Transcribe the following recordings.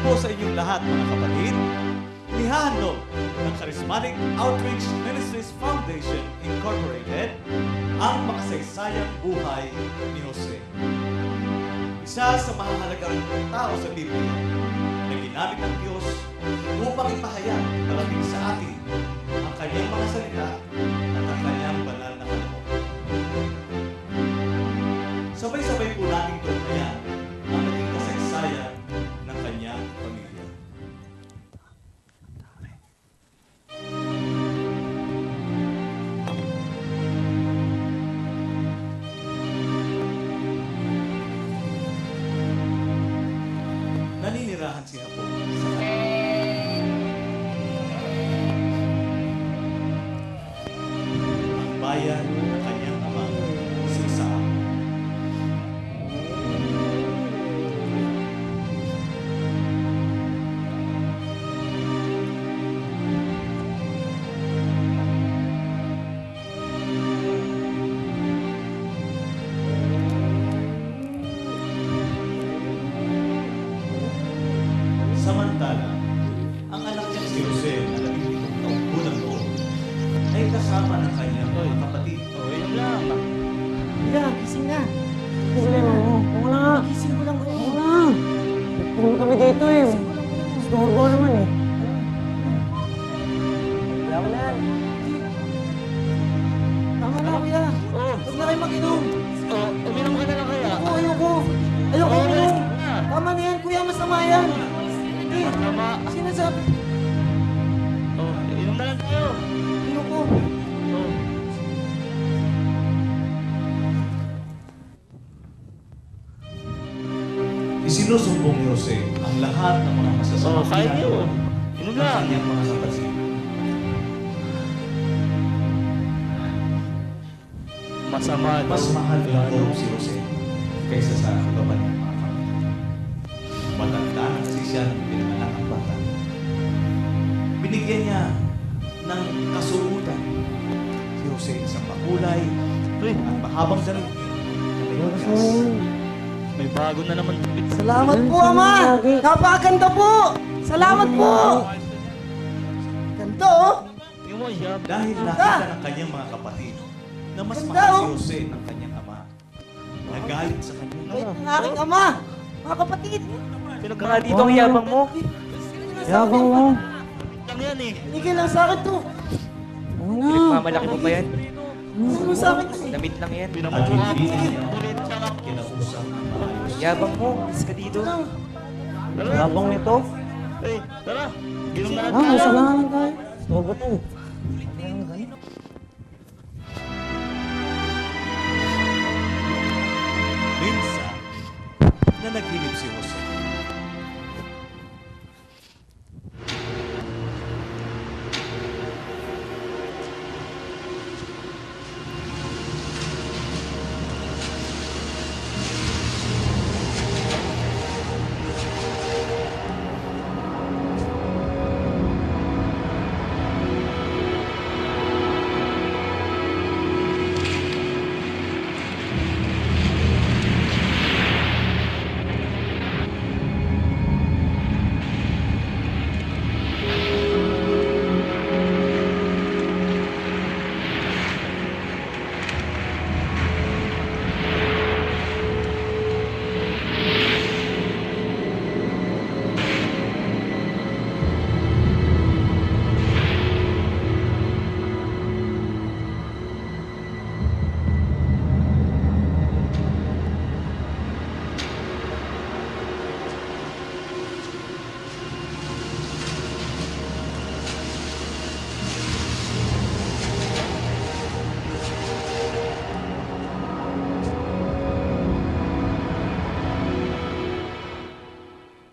po sa inyong lahat, mga kapatid, nihahandog ng Charismatic Outreach Ministries Foundation Incorporated ang makasaysayang buhay ni Jose. Isa sa mahalagang tao sa Biblia na ginamit ng Diyos upang ipahayag parating sa atin ang kanyang mga salita at ang kanyang banal na kaloob. Sabay-sabay po natin tunghayan ang naging kasaysayan ng kanyang pamilya. Naninirahan si Apo sa ang bayan ng kanyang ama, si Isaac. Samantala, ang anak niya si Jose na 17 taong gulang noon ay kasama ng kanyang mga kapatid. Yun lang. Kuya, gising na. Problema mo. Oo na. Gising ko lang kayo. Oo na. Nagpulong kami dito eh. Storbo naman eh. Wala ko na yan. Tama na, kuya. Huwag na kayo mag-inom. Uminom ka na lang kaya. Ayoko. Ayoko uminom. Tama na yan, kuya. Masama yan. Hindi. Masama. Sinasabi. Inom na lang tayo. Ayoko. Isinusumbong ni Jose ang lahat ng mga masasamang Kaya ginagawa yun. Inom ng lang. kanyang mga kapatid. Masama. Mas mahal ng loob si Jose kaysa sa iba pa niyang mga kapatid. Matanda na kasi siya ng pinanganak ang bata. Binigyan niya ng kasuotan si Jose isang makulay at mahabang damit. May bago na naman. Salamat po, Ama. Napakaganda po. Salamat po. Ganda, oh. Tingnan mo, yab. Dahil nakita ng kanyang mga kapatid na mas Ganda, mahal si oh. Jose ng kanyang ama. Nagalit sa kanya. Wait ng aking ama. Mga kapatid. Pinagkaka dito ang yabang mo. Yabang mo. Lang yan eh. Binigay lang sa akin to. Oo na. Pinagmamalaki mo ba yan? Sino sa akin to? Damit lang yan. At Pinamumukha hindi mo. niya Ulit siya lang. kinausap ng maayos. Yabang mo. Is ka dito. Tara. Yabang nito. Tara. Inom na lang Ah, tayo. masalanan tayo. Storbo to. Minsan, na naghinip si Jose.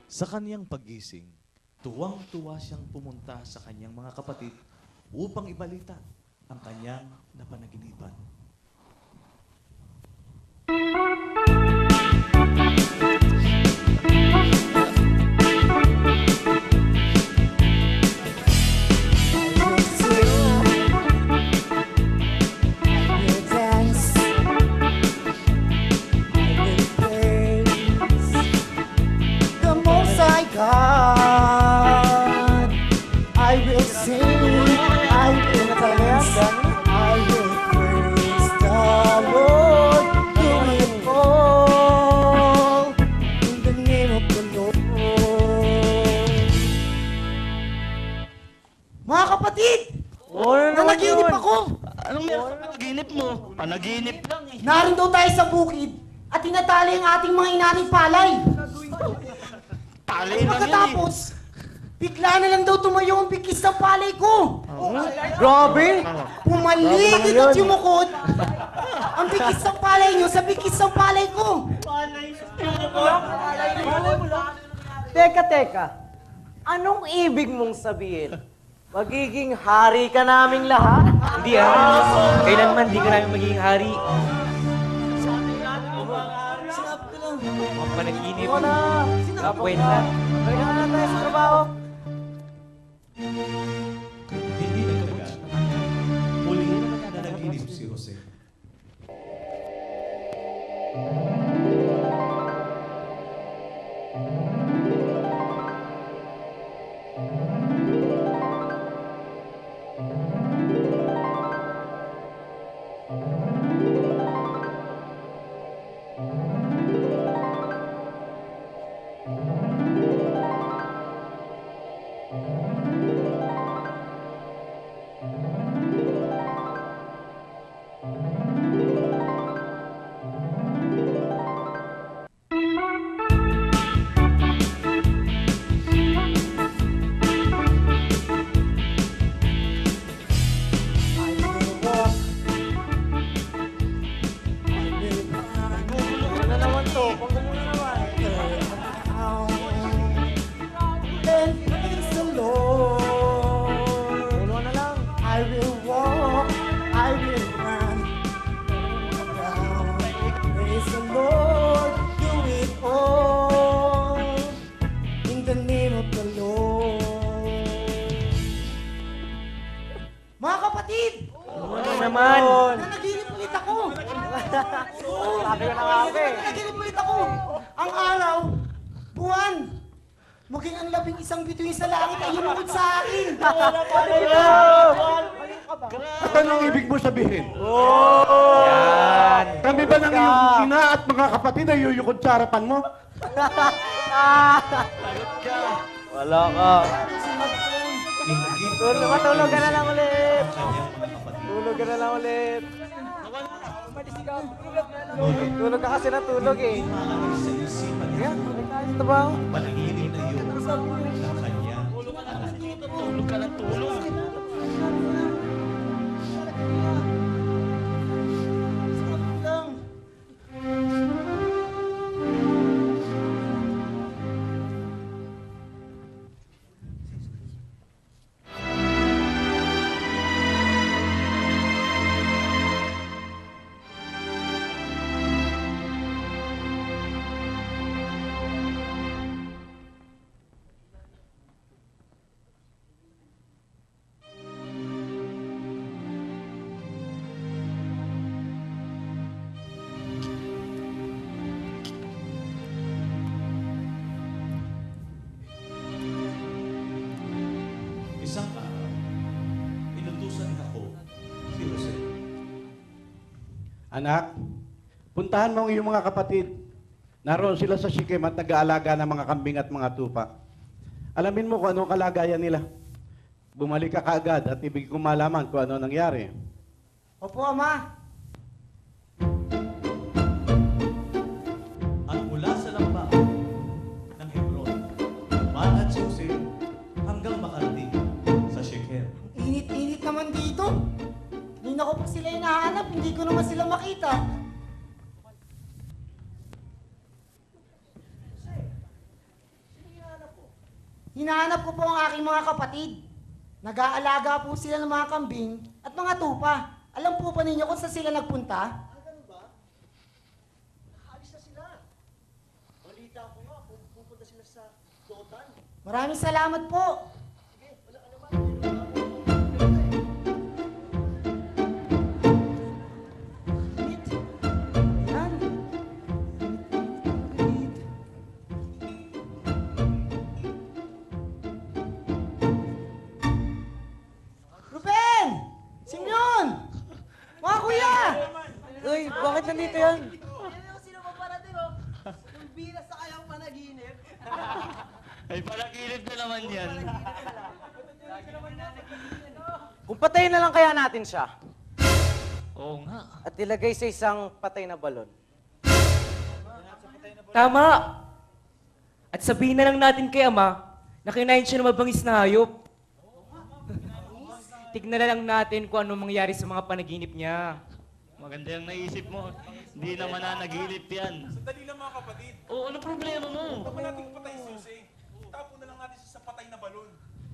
Sa kanyang paggising, tuwang-tuwa siyang pumunta sa kanyang mga kapatid upang ibalita ang kanyang napanaginipan. God. Anong meron sa panaginip mo? Panaginip lang eh. Naroon daw tayo sa bukid at tinatali ang ating mga inaning palay. Palay lang yan eh. Pagkatapos, bigla na lang daw tumayo ang bigkis ng palay ko. Grabe! Pumaligid at yumukod ang bigkis ng palay nyo sa bigkis ng palay ko. Teka. Anong ibig mong sabihin? Magiging hari ka naming lahat? Hindi kailanman di ka namin magiging hari. Sinabi ko lang. Mga panaginip. Wala. Kwenta. Balik na lang tayo sa trabaho. Hindi nagtagal. Muli na naginip si Jose. Ano na naman to? Panggulo na naman. And praise the Lord. Ulo na lang. I will walk, I will run. Praise the Lord, do it all in the name of the Lord. Mga kapatid, Ano naman? nanaginip ulit ako. Sabi ko na nga ba eh. Nanaginip ulit ako. Ang araw, buwan, maging ang labing isang bituin sa langit ay yumukod sa akin. Ano ang ibig mo sabihin? Yan. Kami ba ng iyong ina at mga kapatid ay yuyukod sa harapan mo? Wala ka. Ingit Matulog ka na lang ulit. ang kanyang mga kapatid. Tulog ka na lang ulit. Ngunit, Tulog ka kasi natulog eh. malagay sa isipan niya Yan, balik tayo sa trabaho. ang panaginip na iyon ng kanyang anak. Tulog ka ng tulog. Lang. Isang araw, inutusan ako si Jose. Anak, puntahan mo ang iyong mga kapatid. Naroon sila sa Sikem at nag-aalaga ng mga kambing at mga tupa. Alamin mo kung anong kalagayan nila. Bumalik ka kaagad at ibig kong malaman kung ano nangyari. Opo, Ama. At mula sa lampaan ng Hebron, lumalad si Jose hanggang makarating sa Shechem. Init-init naman dito. Hindi na ko pa sila hinahanap, hindi ko naman sila makita. Hinahanap ko po ang aking mga kapatid. Nag-aalaga po sila ng mga kambing at mga tupa. Alam po ba ninyo kung saan sila nagpunta? Maraming salamat po. Ayan. Ruben! Simyon! Mga kuya! Uy, bakit nandito yan? Sino ba parating oh? Yung bira sa kayang panaginip. Ay, panaginip na naman yan. Kung patayin na lang kaya natin siya. Oo nga. at ilagay sa isang patay na balon. Tama! At sabihin na lang natin kay Ama na kinain siya ng mabangis na hayop. Tignan na lang natin kung ano mangyari sa mga panaginip niya. Maganda yung naisip mo. Hindi naman na nagilip yan. Sandali lang mga kapatid. Oo, ano problema mo? Huwag natin patay si Jose. Tapon na lang natin siya sa patay na balon.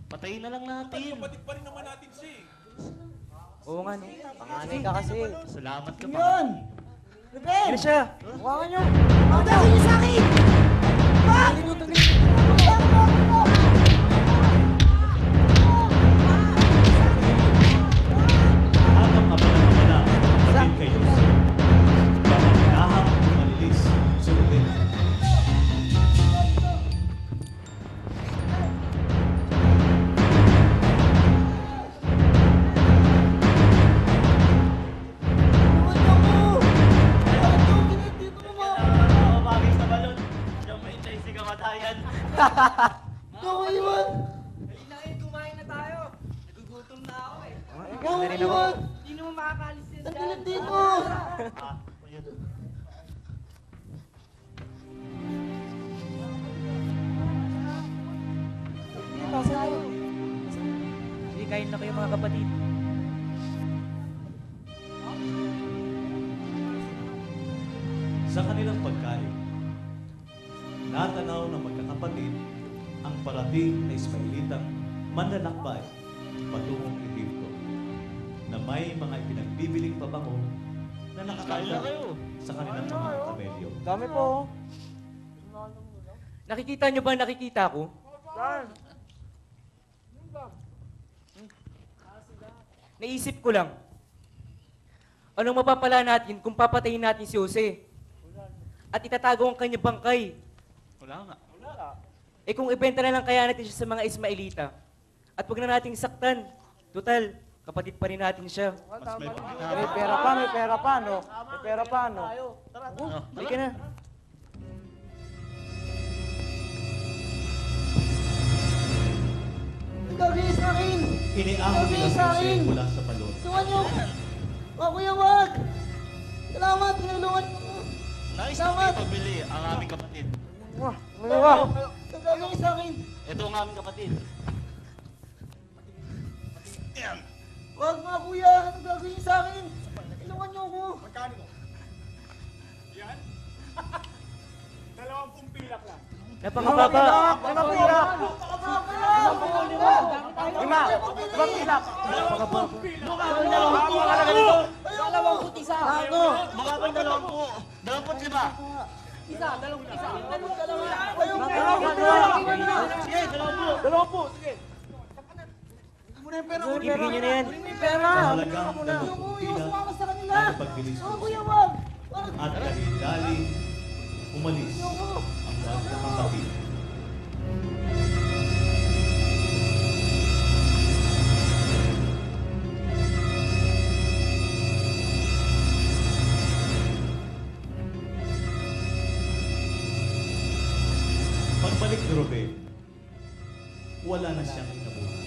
Patayin na lang natin. Kapatid pa rin naman natin siya eh. Oo nga, no? Panganay ka kasi. Salamat ka pa. Yun! Ruben! Ano siya? Hawakan nyo. Ang gagawin niyo sa akin! Wag! Habang abala-abala ang kapatid kay Jose, bamanahang umalilis si Ruben. Mabagay sa balon. Diyan may intay si kamatayan. Gawin! Na rin ako. Ang dilit dito! Ayun. Sige, kain na kayo mga kapatid. Sa kanilang pagkain, natanaw ng magkakapatid ang parating na Ismailitang manlalakbay patungong Ehipto na may mga ipinagbibiling pabango na Kain na nakakala kayo. sa kanilang mga kamelyo. Dami po. Nakikita nyo ba nakikita ko? Naisip ko lang, anong mapapala natin kung papatayin natin si Jose? At itatago ang kanyang bangkay. Wala nga. Eh kung ibenta na lang kaya natin siya sa mga Ismailita, at huwag na nating saktan. Total, kapatid pa rin natin siya. Mas may May pera pa, may pera pa, no? May pera pa, no? Halika na. Ang gagawin niyo sa akin! Iniahon nila si Jose mula sa balon. Tulungan niyo! Wag kuya, wag! Salamat, tinulungan mo! Nice na may pabili ang aming kapatid. May wa. Ang gagawin niyo sa akin! Ito ang aming kapatid. Yan. Wag nga kuya! Ang gagawin niyo sa akin! Tulungan niyo ako! Magkano mo? Yan? 20 pilak lang. Napakababa. Limang pilak. Lima. Limang pilak. Mga pang 20. 25. Ibigay niyo na yan. Mahalagang 20 Kuya, pila sumama sa kanila! ang pagbilis Wag ko kuya, wag! Wag! at dali-dali umalis ang magkakapatid. Pagbalik ni Ruben, wala na siyang inabutan.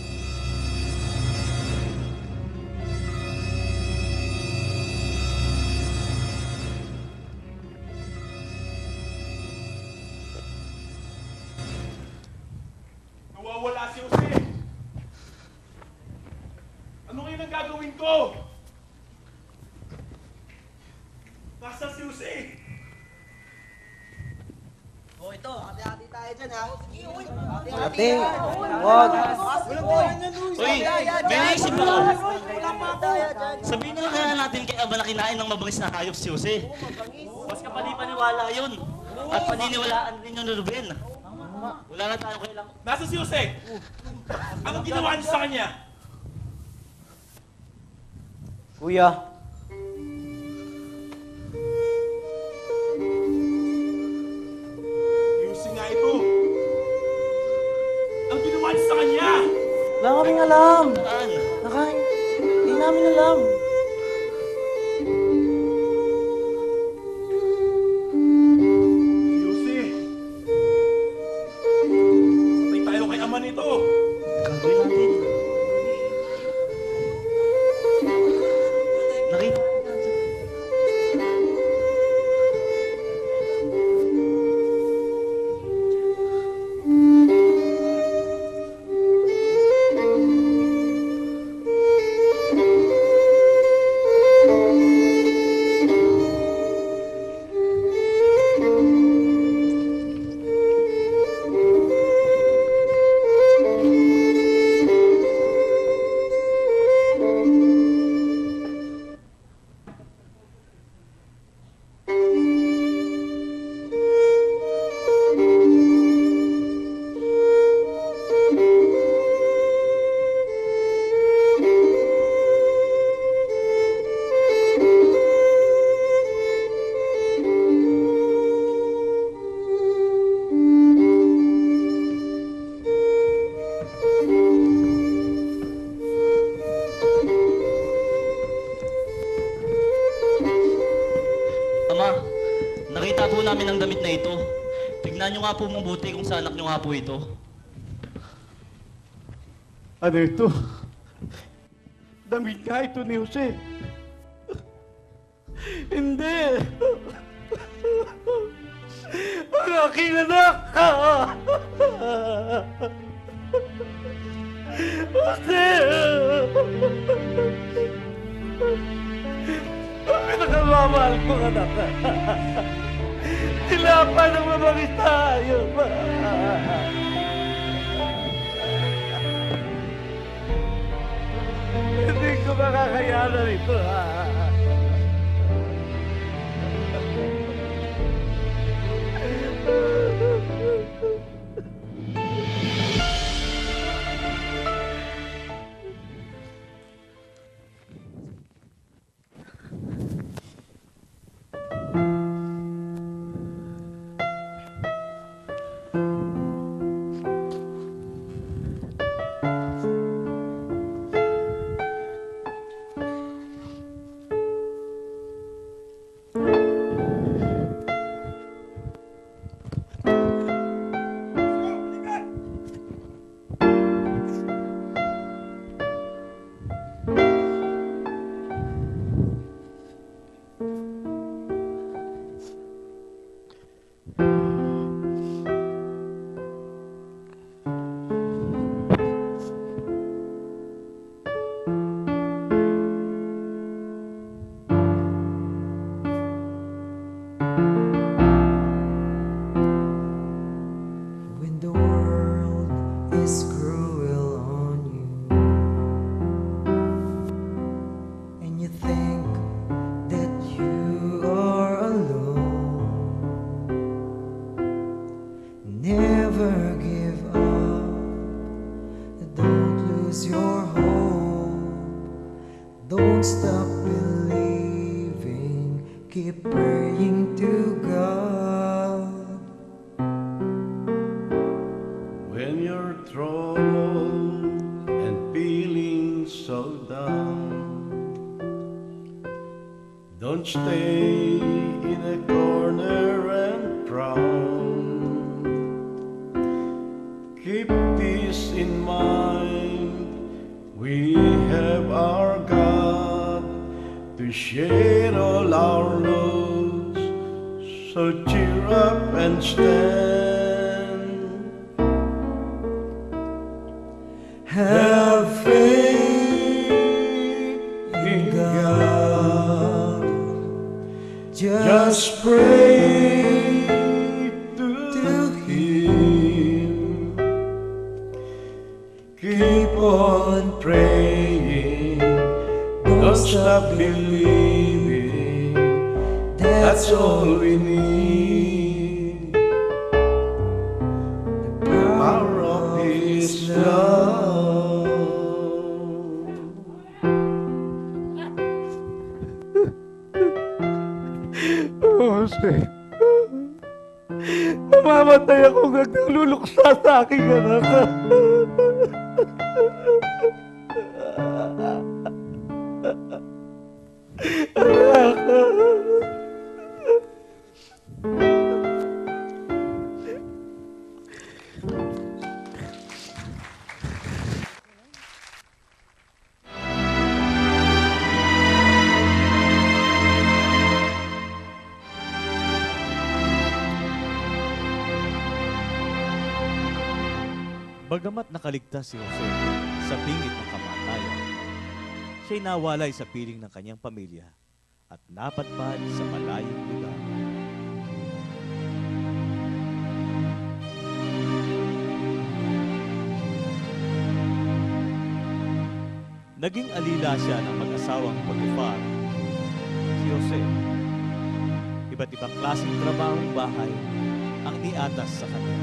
Nawawala si Jose. Ano ngayon ang gagawin ko? Nasaan si Jose? Ate, wag. Uy, may naisip ako. Sabihin nyo kaya natin kay Aba na kinain ng mabangis na hayop si Jose. Mas kapani-paniwala yun. At paniniwalaan din yun ni Ruben. Wala na tayo kailang... Nasaan si Jose? Anong ginawa niyo sa kanya? Kuya, Ayusin nga ito. Ang ginawa niyo sa kanya? wala kaming alam. Saan? Hindi namin alam. Si Jose. Patay tayo kay ama nito. Gagawin natin. Ama, nakita po namin ang damit na ito. Tignan nyo nga po mabuti kung sa anak nyo nga po ito. Ano ito? Damit nga ito ni Jose. Hindi! Ang aking anak! Jose! Ang pinakamamahal kong anak. Tilapan ng mabangis tayo. Hindi ko makakayanan ito. When the world is cruel on you, and you think that you are alone, never give up, don't lose your hope, don't stop believing, keep praying to God. When you're troubled and feeling so down, don't stay in a corner and frown. Keep this in mind, we have our God to share all our loads, so cheer up and stand. Have faith in God. Just pray to Him. Keep on praying. Don't stop believing. That's all we need. The power of His love. Jose, mamamatay ako hanggang nagluluksa sa aking anak. Bagamat nakaligtas si Jose sa bingit ng kamatayan, siya'y nawalay sa piling ng kanyang pamilya at napadpad sa malayong lugar. Naging alila siya ng mag-asawang Potifar, si Jose. Iba't ibang klaseng trabahong bahay ang niatas sa kanya.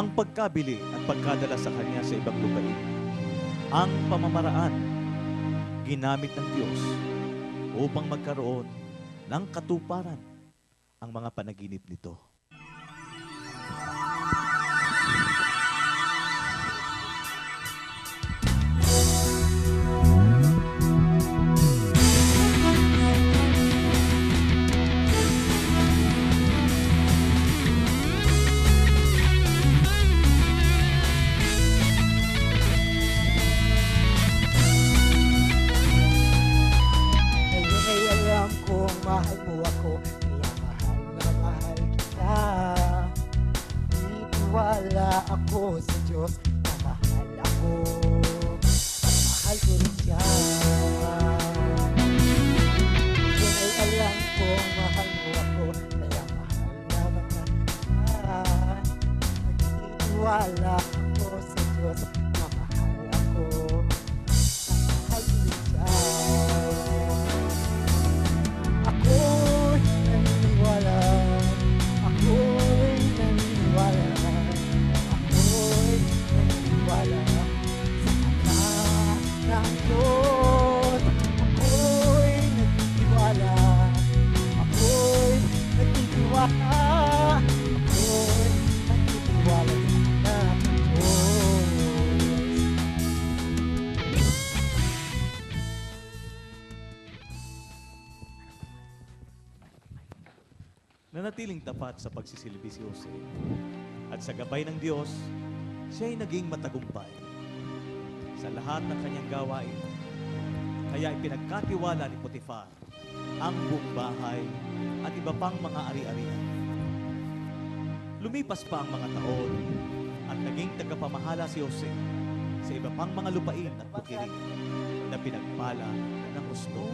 Ang pagkabili at pagkadala sa kanya sa ibang lupain, ang pamamaraan ginamit ng Diyos upang magkaroon ng katuparan ang mga panaginip nito. Ngayon ay alam kong mahal mo ako, kaya mahal na mahal kita. Itiwala ako sa Diyos na mahal ako, at mahal ko rin siya. Ngayon ay alam kong mahal mo ako, kaya mahal na mahal kita. Nagtitiwala ako sa Diyos na mahal ako, at mahal ko rin siya. Ako'y naniniwala, ako'y naniniwala, ako'y naniniwala sa anak ng Diyos. Ako'y nagtitiwala, ako'y nagtitiwala, ako'y nagtitiwala sa anak ng Diyos. Nanatiling tapat sa pagsisilbi si Jose. At sa gabay ng Diyos, siya ay naging matagumpay sa lahat ng kanyang gawain. Kaya ipinagkatiwala ni Potifar ang buong bahay at iba pang mga ari-arian. Lumipas pa ang mga taon at naging tagapamahala si Jose sa iba pang mga lupain at bukirin na pinagpala ng gusto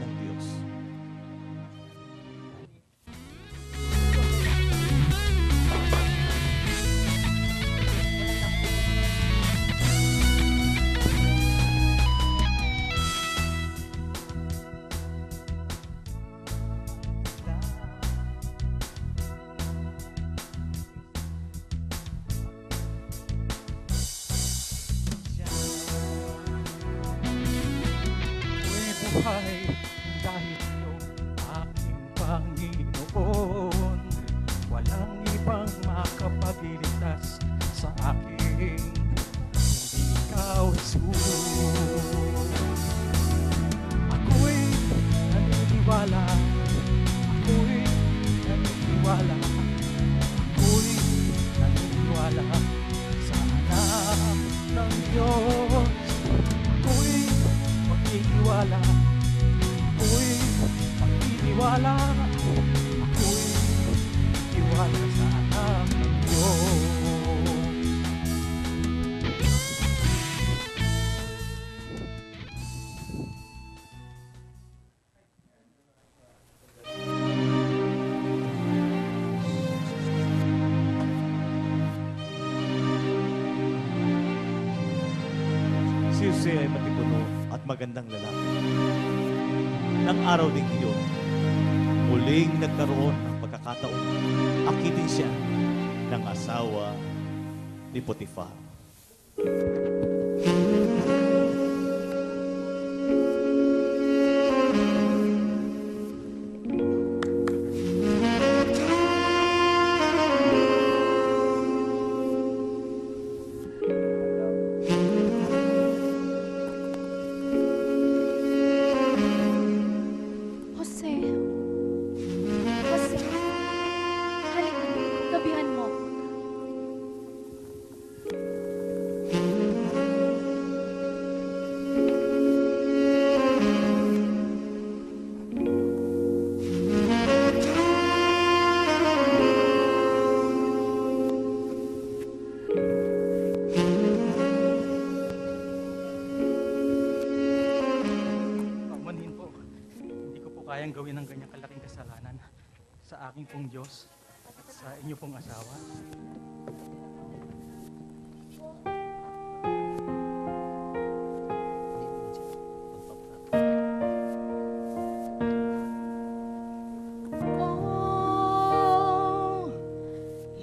ng Diyos. buhay dahil ito aking Panginoon. Walang ibang makapagliligtas sa akin kundi ikaw, Jesus. Ako'y naniniwala, ako'y naniniwala, ako'y naniniwala sa anak ng Diyos. Ako'y magtitiwala, ako'y magtitiwala, ako'y magtitiwala sa anak ng Diyos. Si Jose ay matipuno at magandang lalaki. Nang araw ding iyon, muling nagkaroon ng pagkakataon. Akitin siya ng asawa ni Potifar. Jose. Jose. Halika, gabihan mo. Paumanhin po, hindi ko po kayang gawin ng ganyang kalaking kasalanan sa aking pong Diyos at sa inyo pong asawa. Oh,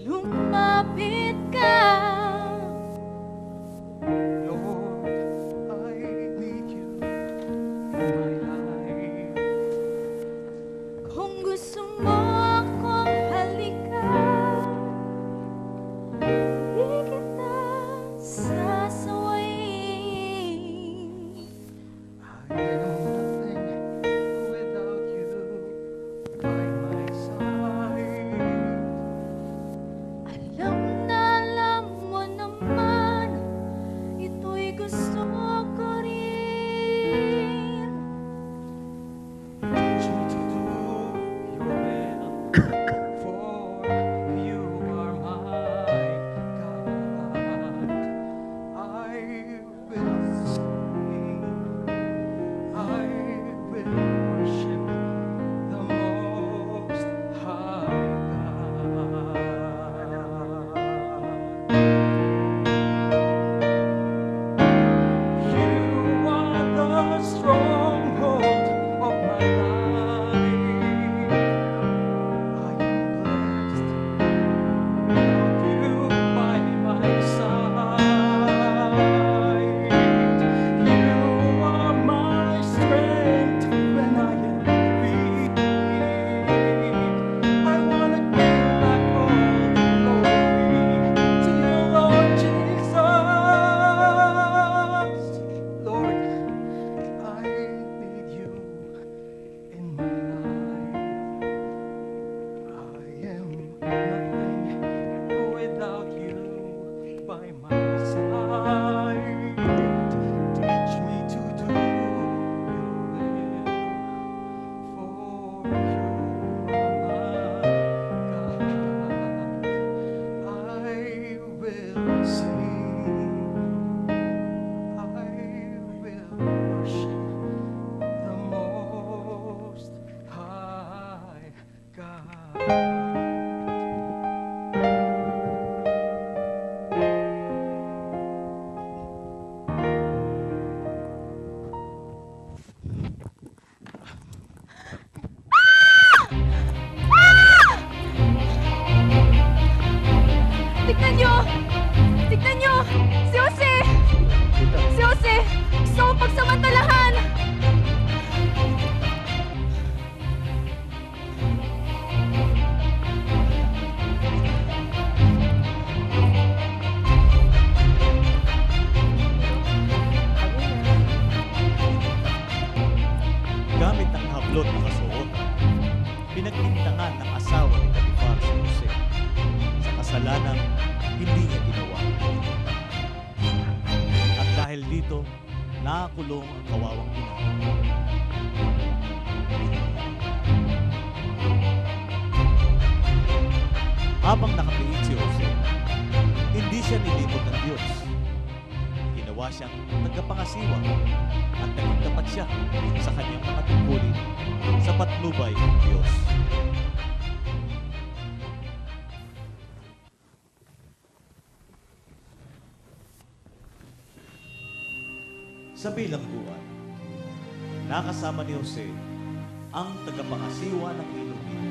lumapit ka. Lord, I need you in my life. kasuotan, pinagbintangan ng asawa ni Potifar si Jose sa kasalanang hindi niya ginawa. At dahil dito, nakakulong ang kawawang ina. Habang nakapiit si Jose, hindi siya nilibot ng Diyos. Ginawa siyang nagkapangasiwa at naging tapat siya sa kanyang mga tungkulin sa patnubay ng Diyos. Sa bilangguan, nakasama ni Jose ang tagapangasiwa ng ilumin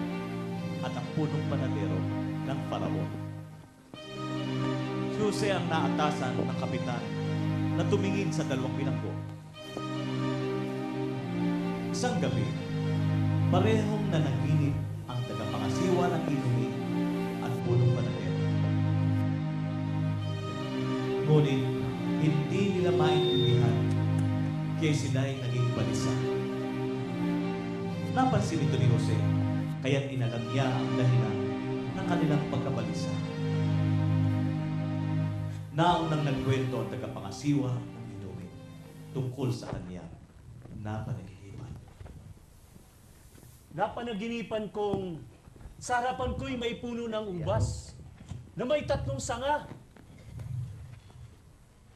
at ang punong panadero ng Faraon. Si Jose ang naatasan ng kapitan na tumingin sa dalawang bilanggo. Isang gabi, parehong nanaginip ang tagapangasiwa ng ilumin at punong panadero. Ngunit, hindi nila maintindihan kaya sila ay naging balisa. Napansin ito ni Jose, kaya't inalam niya ang dahilan ng kanilang pagkabalisa. Naunang nagkwento ang tagapangasiwa ng inumin tungkol sa kanya na panaginipan. Napanaginipan kong sa harapan ko'y may puno ng ubas na may 3 sanga.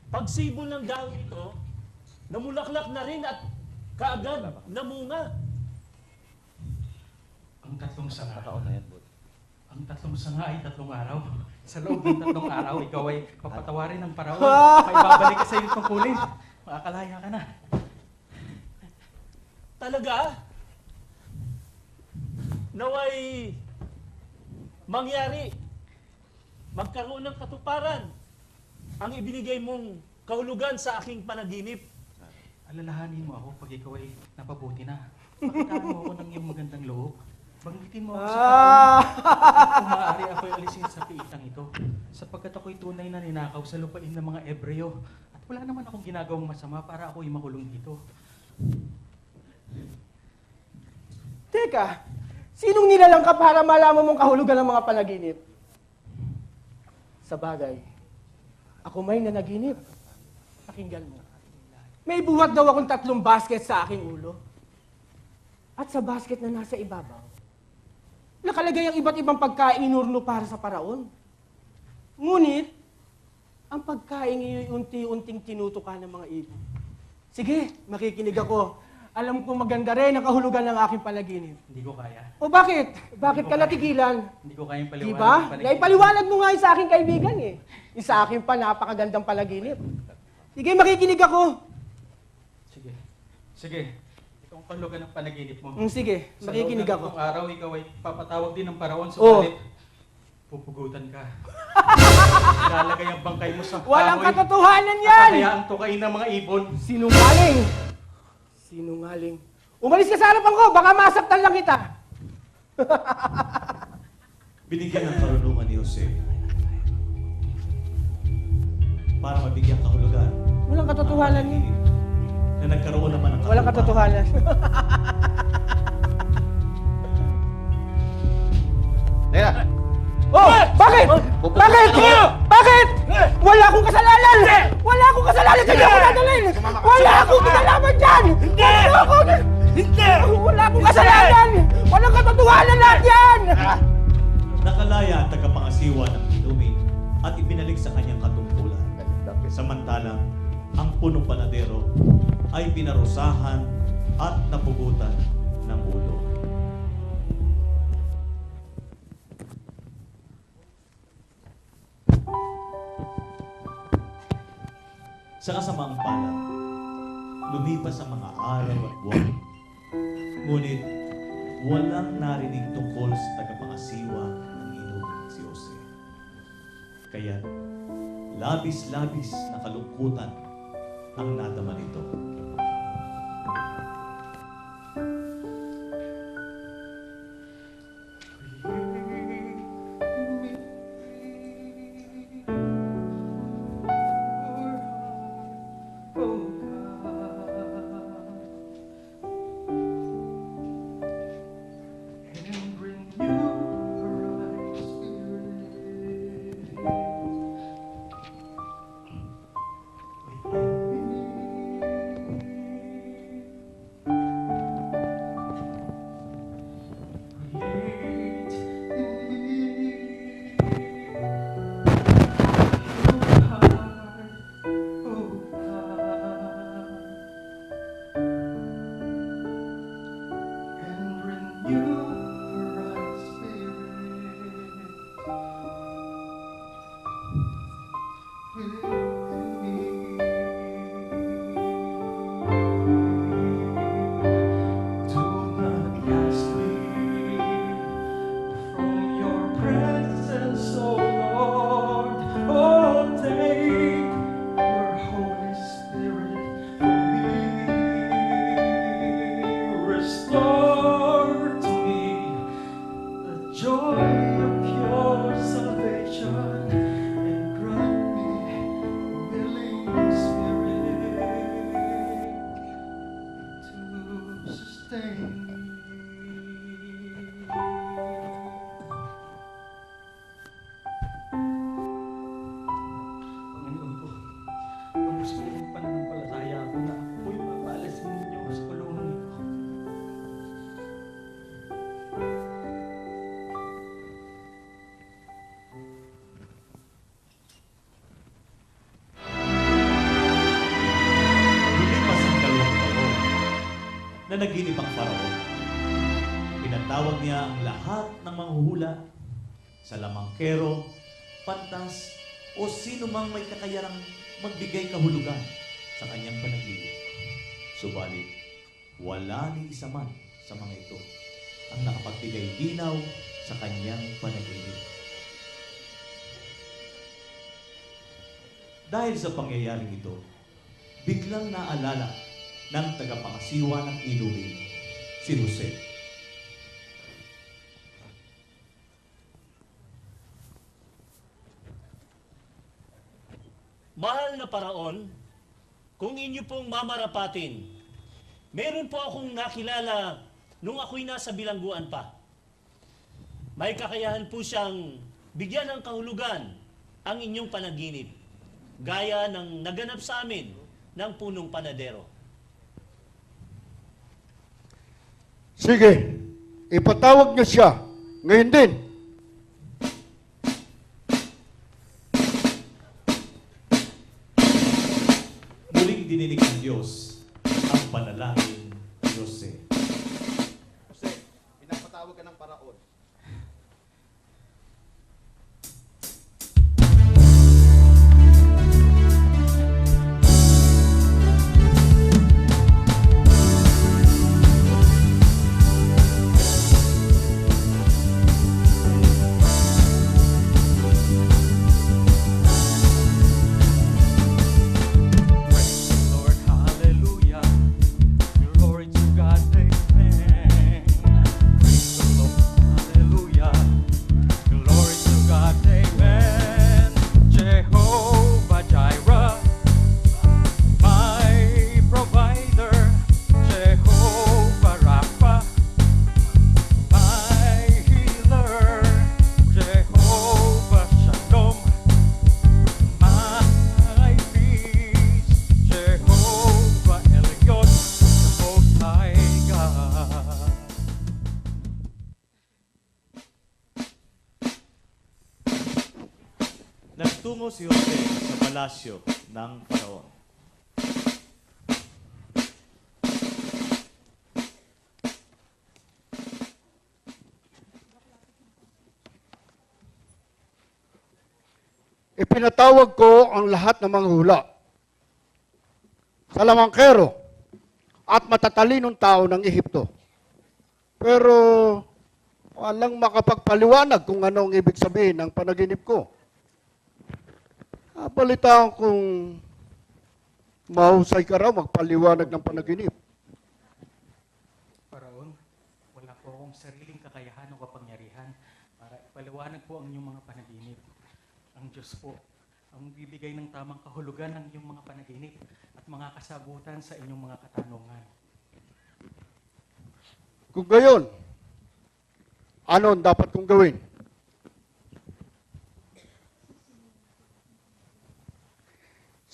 Pagsibol ng dahon ito, namulaklak na rin at kaagad namunga. Ang 3 sanga. Ang 3 sanga ay 3 araw. Sa loob ng 3 araw, ikaw ay papatawarin ng Paraon. May babalik ka sa iyong tungkulin. Makakalaya ka na. Talaga? Naway mangyari, magkaroon ng katuparan ang ibinigay mong kahulugan sa aking panaginip. Alalahanin mo ako pag ikaw ay napabuti na. Pakitaan mo ako ng iyong magandang loob. Banggitin mo ako sa Paraon. Kung maaari ako'y alisin sa piitang ito, sapagkat ako'y tunay na ninakaw sa lupain ng mga Ebreo. At wala naman akong ginagawang masama para ako'y makulong dito. Teka, sinong nilalang ka para malaman mong kahulugan ng mga panaginip? Sa bagay, ako may nanaginip. Pakinggan mo. May buhat daw akong 3 basket sa aking ulo. At sa basket na nasa ibabaw, nakalagay ang iba't ibang pagkain inurno para sa Paraon. Ngunit, ang pagkain iyo'y unti-unting tinutukan ng mga ibon. Sige, makikinig ako. Alam kong maganda rin ang kahulugan ng aking panaginip. Hindi ko kaya. O bakit? Bakit ka natigilan? Hindi ko kayang paliwanag. Diba? Naipaliwanag mo nga yung sa aking kaibigan eh. Yung sa akin pa, napakagandang panaginip. Sige, makikinig ako. Sige. Ikaw ang kahulugan ng panaginip mo. Sige, makikinig ako. Sa loob ng 3 araw, ikaw ay papatawag din ng Paraon sa Oh. palit. Pupugutan ka. Lalagay ang bangkay mo sa kahoy. Walang katotohanan yan! Kaya ang tukain ng mga ibon. Sinungaling! Sinungaling. Umalis ka sa harapan ko, baka masaktan lang kita. Binigyan ng karunungan ni Jose para mabigyan kahulugan. Walang katotohanan yan. Na nagkaroon naman ng Walang katotohanan. Teka! Oh! Bakit? Bakit? Bakit? Wala akong kasalanan! Wala akong kasalanan! Hindi ako dadalhin! Wala akong kinalaman dyan! Wala akong kasalanan! Walang katotohanan lahat yan! Nakalaya ang tagapangasiwa ng inumin at ibinalik sa kanyang katungkulan. Samantalang ang punong panadero ay pinarusahan at napugutan ng ulo. Sa kasamaang palad, lumipas ang mga araw at buwan. Ngunit, walang narinig tungkol sa tagapangasiwa ng inumin si Jose. Kaya, labis-labis na kalungkutan ang nadama nito. Pinatawag niya ang lahat ng manghuhula, salamangkero, pantas, o sino mang may kakayarang magbigay kahulugan sa kanyang panaginip. Subalit, wala ni isa man sa mga ito ang nakapagbigay linaw sa kanyang panaginip. Dahil sa pangyayaring ito, biglang naalala ng tagapangasiwa ng iluhin, si Jose. Mahal na paraon, kung inyo pong mamarapatin, meron po akong nakilala nung ako'y nasa bilangguan pa. May kakayahan po siyang bigyan ng kahulugan ang inyong panaginip, gaya ng naganap sa amin ng punong panadero. Sige, ipatawag niyo siya. Ngayon din. Muling dininig ng Diyos ang panalangin ni Jose. Jose, pinapatawag ka ng paraon. Lord, hallelujah. Glory to God, amen. Praise the Lord, hallelujah. Glory to God, amen. Jehovah Jireh, my provider. Jehovah Rapha, my healer. Jehovah Shalom, my peace. Jehovah Elyon, the Most High God. Nagtungo si Jose sa palasyo ng Paraon. Ipinatawag ko ang lahat ng mga hula, salamangkero, at matatalinong tao ng Ehipto. Pero walang makapagpaliwanag kung ano ang ibig sabihin ng panaginip ko. Balitaan kung mahusay ka raw magpaliwanag ng panaginip. Paraon, wala po akong sariling kakayahan o kapangyarihan para ipaliwanag po ang inyong mga panaginip. Ang Diyos po ang bibigay ng tamang kahulugan ng inyong mga panaginip at mga kasagutan sa inyong mga katanungan. Kung gayon, ano ang dapat kong gawin?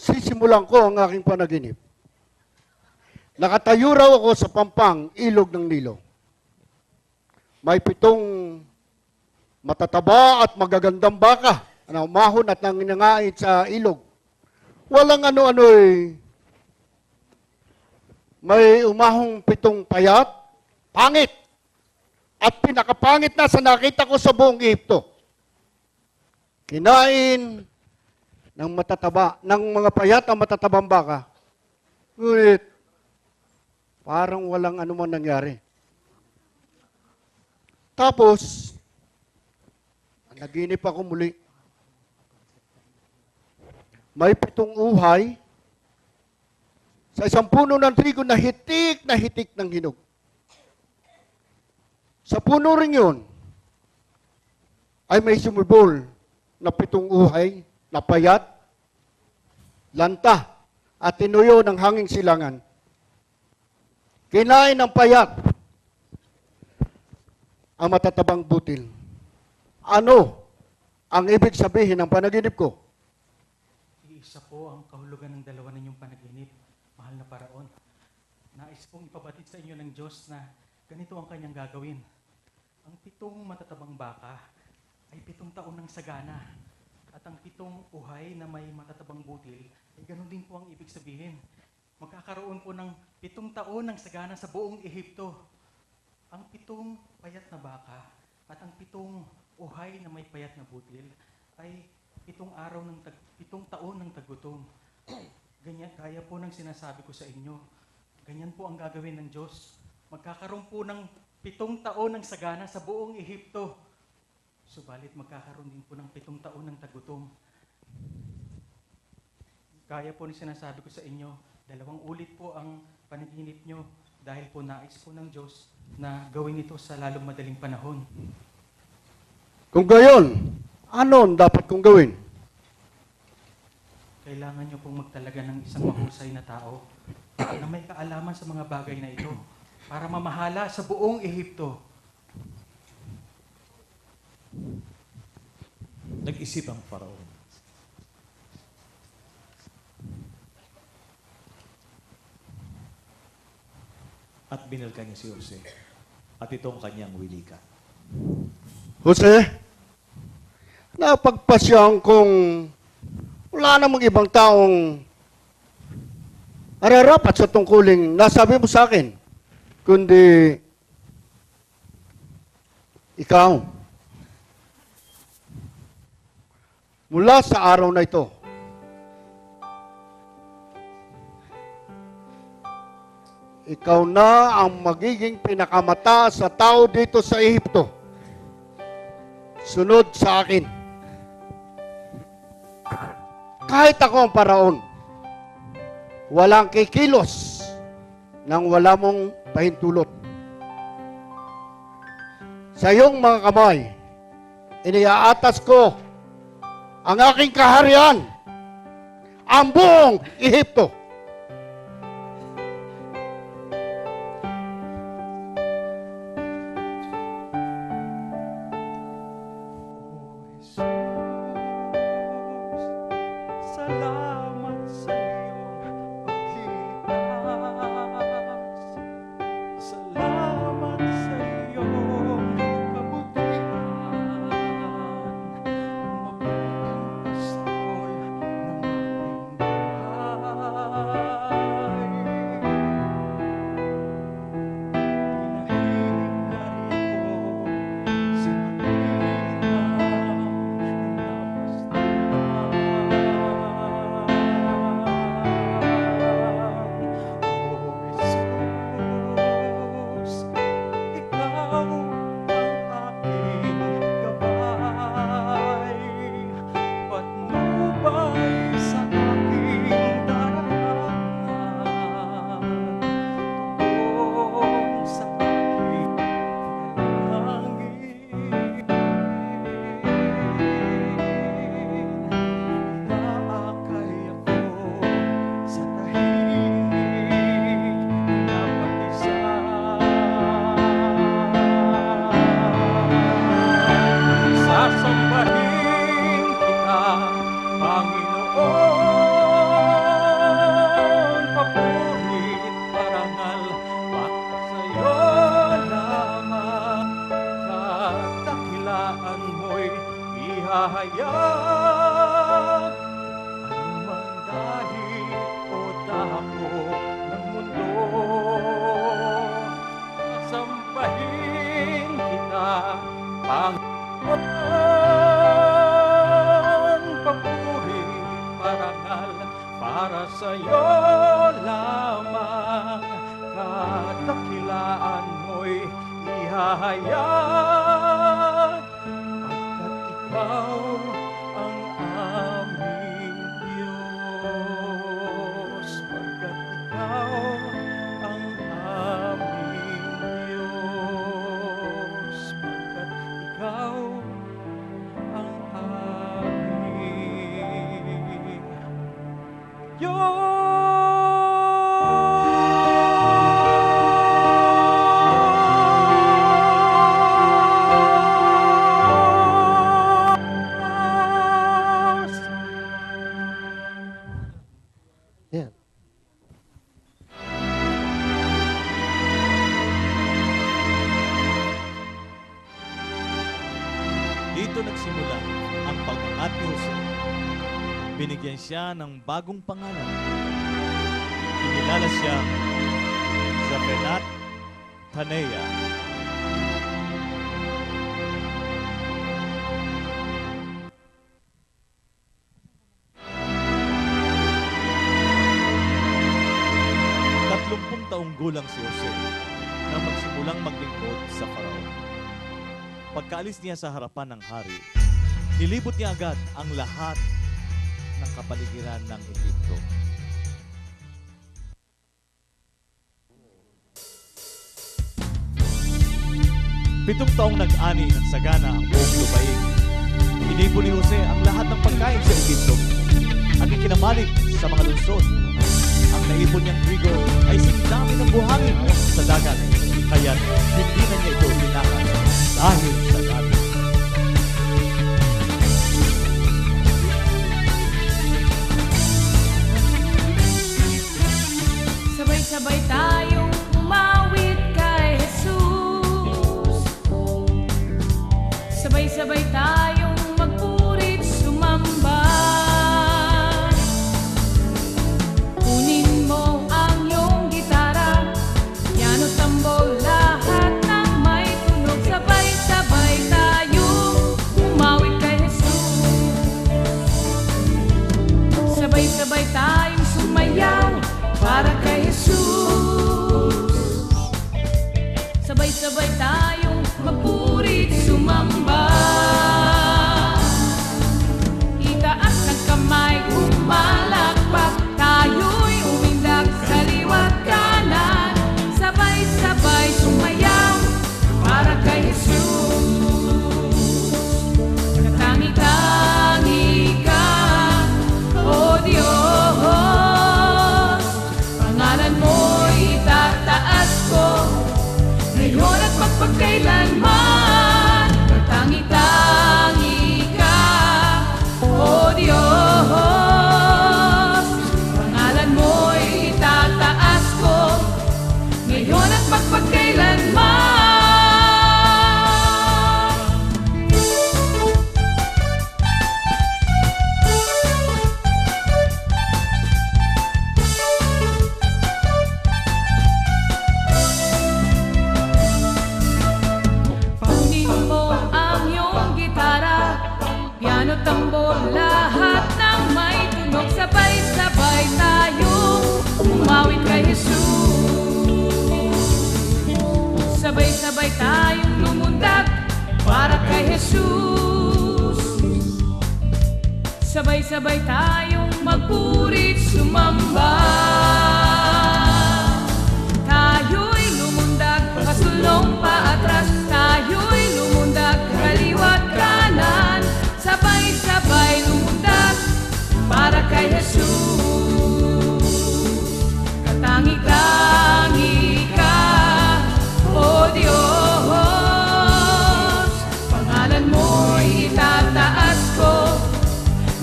Sisimulan ko ang aking panaginip. Nakatayo raw ako sa pampang ilog ng Nilo. May 7 matataba at magagandang baka na umahon at nanginangait sa ilog. Walang ano-ano eh. May umahong 7 payat, pangit. At pinakapangit na sa nakita ko sa buong Ehipto. Kinain ng matataba, ng mga payat ang matatabang baka. Ngunit, parang walang anuman nangyari. Tapos, naginip ako muli. May 7 uhay sa isang puno ng trigo na hitik ng hinog. Sa puno rin yun, ay may sumibol na 7 uhay na payat, lanta, at tinuyo ng hanging silangan. Kinain ng payat ang matatabang butil. Ano ang ibig sabihin ng panaginip ko? Iisa po ang kahulugan ng dalawa ninyong panaginip, mahal na paraon. Nais pong ipabatid sa inyo ng Diyos na ganito ang kanyang gagawin. Ang 7 matatabang baka ay 7 taon ng sagana. At ang 7 uhay na may matatabang butil, ay ganun din po ang ibig sabihin. Magkakaroon po ng 7 taon ng sagana sa buong Ehipto. ang 7 payat na baka at ang 7 uhay na may payat na butil ay 7 taon ng tagutom. Ganyan, kaya po ng sinasabi ko sa inyo. Ganyan po ang gagawin ng Diyos. Magkakaroon po ng 7 taon ng sagana sa buong Ehipto. Subalit magkakaroon din po ng 7 taon ng tagutom. Kaya po ng sinasabi ko sa inyo, 2 ulit po ang panaginip nyo dahil po nais po ng Diyos na gawin ito sa lalong madaling panahon. Kung gayon, ano ang dapat kong gawin? Kailangan nyo pong magtalaga ng isang mahusay na tao na may kaalaman sa mga bagay na ito para mamahala sa buong Ehipto. Nag-isip ang Faraon. At binalkan niya si Jose at itong kanyang wilikan. Jose, napagpasyang kung wala namang ibang taong ararapat sa tungkuling nasabi mo sa akin, kundi ikaw. Mula sa araw na ito, ikaw na ang magiging pinakamataas sa tao dito sa Ehipto. Sunod sa akin. Kahit ako ang paraon, walang kikilos nang wala mong pahintulot. Sa iyong mga kamay, iniaatas ko ang aking kaharian, ang buong Ehipto. Salamat sa iyong paglilipas. Salamat sa iyong kabutihan. Mabuting pastol ng aking buhay. Pinahinari ako sa ihahayag anumang dahil o dako ng mundo. Sasambahin kita, Panginoon, papuri, parangal para sa'yo lamang. Kadakilaan mo'y ihahayag ikaw ang aming Diyos, pagkat ikaw ang aming Diyos, pagkat ikaw ang aming Diyos. Dito nagsimula ang pag-angat ni Jose. Binigyan siya ng bagong pangalan. Kinilala siya Zaphenat Paneah magulang si Jose na magsimulang maglingkod sa Faraon. Pagkaalis niya sa harapan ng hari, nilibot niya agad ang lahat ng kapaligiran ng Ehipto. Pitong taong nag-ani ng sagana ang buong lupain. Inipon ni Jose ang lahat ng pagkain sa Ehipto at ikinamalik sa mga lungsod. Ang naipon niyang trigo ay singdami ng buhangin sa dagat, kaya't hindi na niya ito tinakan dahil sa dami. Sabay-sabay tayong umawit kay Jesus. Sabay-sabay tayong magpurit sumamba. Kunin mo ang iyong gitara, piano, tambol, lahat ng may tunog. Sabay-sabay tayong umawit kay Jesus. Sabay-sabay tayong sumayaw para kay Jesus. Sabay-sabay tayong magpurit sumamba. Itaas ng kamay, umalakpak, tayo'y umindak sa liwat kanan. Sabay-sabay sumayaw para kay Jesus. Katangi-tangi ka, O Diyos, pangalan mo'y itataas ko ngayon at magpagkailanman. Katangi-tangi ka, O Diyos, pangalan mo'y itataas ko ngayon at magpagkailanman. Kunin mo ang iyong gitara, piano, tambor, lahat ng may tunog. Sabay-sabay tayong umawit kay Jesus. Sabay-sabay tayong lumundag para kay Jesus. Sabay-sabay tayong magpurit sumamba. Tayo'y lumundag, pasulong paatras, tayo'y lumundag, kaliwat kanan. Sabay-sabay lumundag para kay Jesus. Katangi-tangi ka, O Diyos, pangalan mo'y itataas ko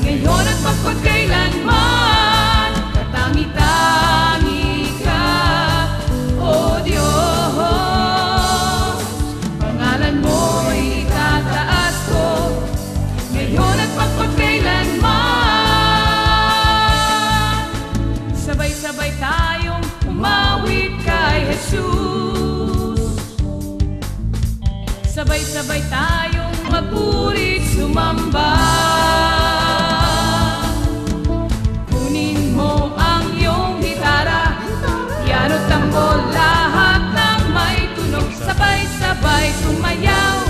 ngayon at magpagkailanman. Katangi-tangi ka, O Diyos, pangalan mo'y itataas ko ngayon at magpagkailanman. Sabay-sabay tayong umawit kay Jesus. Sabay-sabay tayong magpurit sumamba. Kunin mo ang iyong gitara, piano, tambol, lahat ng may tunog. Sabay-sabay sumayaw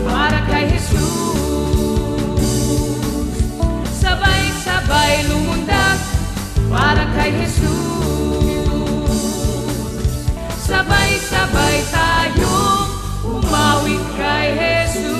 para kay Jesus. Sabay-sabay lumundag para kay Jesus. Sabay-sabay tayong umawit kay Jesus.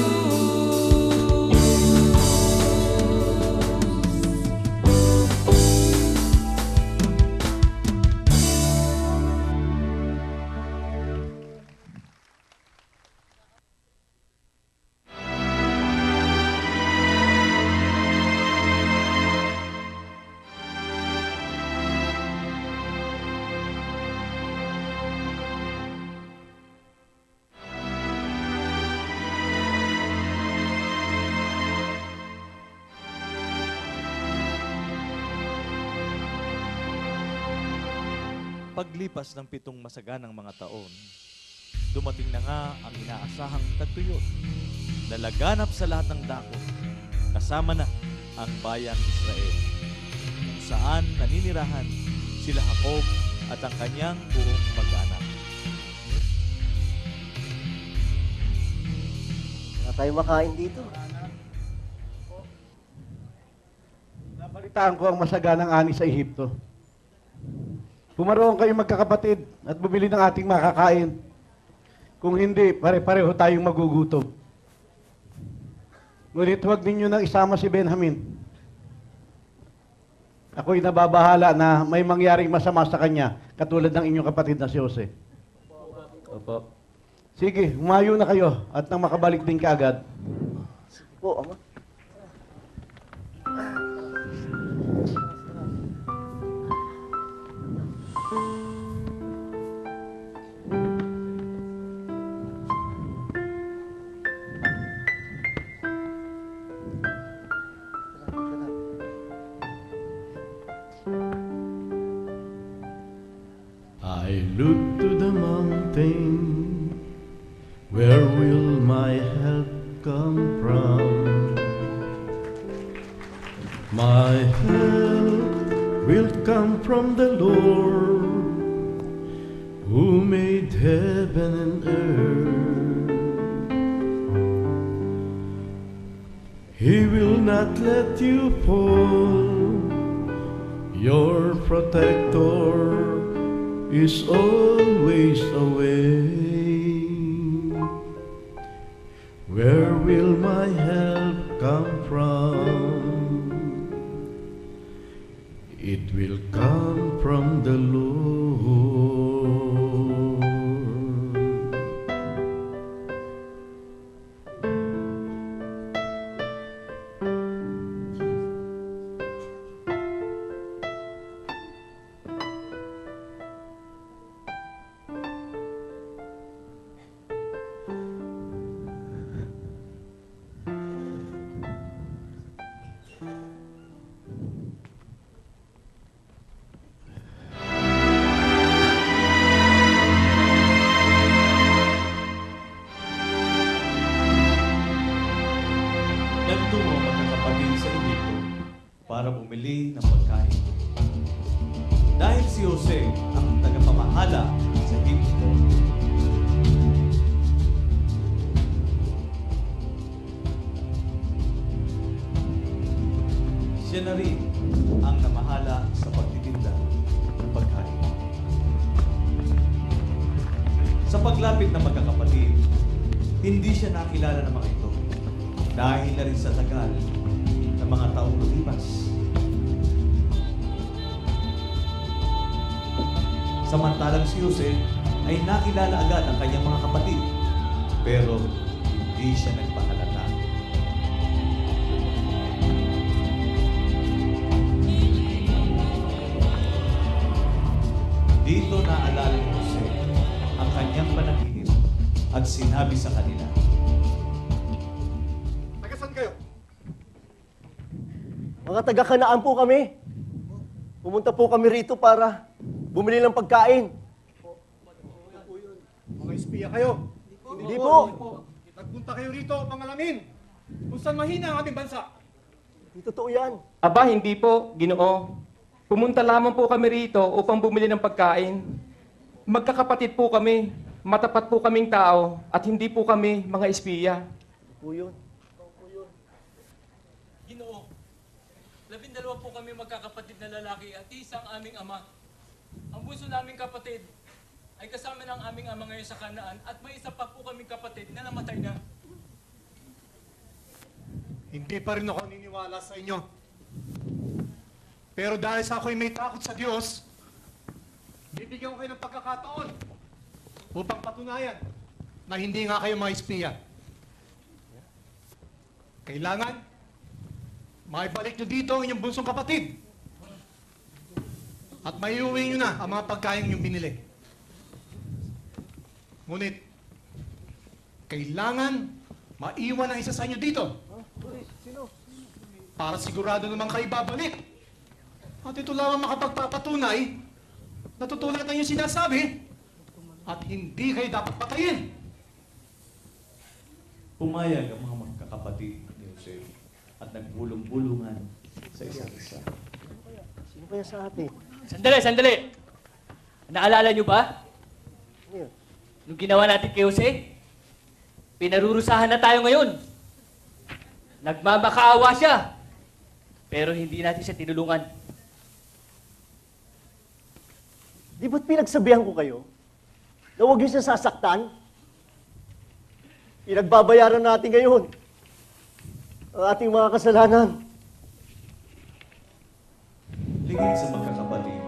Paglipas ng 7 masaganang mga taon, dumating na nga ang inaasahang tagtuyot na laganap sa lahat ng dako, kasama na ang bayang Israel, kung saan naninirahan sila Jacob at ang kanyang buong mag-anak. tayo makain dito. Nabalitaan ko ang masaganang ani sa Ehipto. Pumaroon kayo magkakapatid at bumili ng ating makakain. Kung hindi, pare-pareho tayong magugutom. Ngunit huwag ninyo nang isama si Benjamin. Ako'y nababahala na may mangyaring masama sa kanya, katulad ng inyong kapatid na si Jose. Opo. Sige, humayo na kayo at nang makabalik din kaagad. Po, Ama. I look to the mountain, where will my help come from? My help will come from the Lord, who made heaven and earth. He will not let you fall, your protector is always away. Where will my help come from? It will come from the Lord. Nagtungo ang magkakapatid sa Ehipto para bumili ng pagkain. Dahil si Jose ang tagapamahala sa Ehipto, siya na rin ang namahala sa pagtitinda ng pagkain. Sa paglapit ng magkakapatid, hindi siya nakilala ng mga ito dahil na rin sa tagal ng mga taong lumipas. Samantalang si Jose ay nakilala agad ang kanyang mga kapatid, pero hindi siya nagpahalata. Dito naalala ni Jose ang kanyang panaginip at sinabi sa kanila, Mga taga-Kanaan po kami. Pumunta po kami rito para bumili ng pagkain. Mga espiya kayo. Hindi po. Nagpunta kayo rito upang alamin kung saan mahina ang ating bansa. Hindi totoo yan. Aba, hindi po, Ginoo. Pumunta lamang po kami rito upang bumili ng pagkain. Magkakapatid po kami, matapat po kaming tao, at hindi po kami mga espiya. Po yun. Ginoo, 12 po kami magkakapatid na lalaki at isang aming ama. Ang bunso naming kapatid ay kasama ng aming ama ngayon sa Kanaan at may isa pa po kaming kapatid na namatay na. Hindi pa rin ako niniwala sa inyo. Pero dahil sa ako'y may takot sa Diyos, bibigyan ko kayo ng pagkakataon upang patunayan na hindi nga kayo mga espiya. Kailangan maibalik nyo dito ang inyong bunsong kapatid. At maiuwi nyo na ang mga pagkain inyong binili. Ngunit, kailangan maiwan ang isa sa inyo dito. Para sigurado naman kayo babalik. At ito lamang makapagpapatunay na tutulad ng inyong sinasabi at hindi kayo dapat patayin. Pumayag ang mga magkakapatid ni Jose at nagbulong-bulungan sa isa't isa. Sino kaya sa atin? Sandali! Naalala nyo ba? Ano yun? Nung ginawa natin kay Jose, pinarurusahan na tayo ngayon. Nagmamakaawa siya. Pero hindi natin siya tinulungan. Di ba't pinagsabihan ko kayo na huwag niyo siya sasaktan? Pinagbabayaran natin ngayon ang ating mga kasalanan. Ligid sa magkakapatid,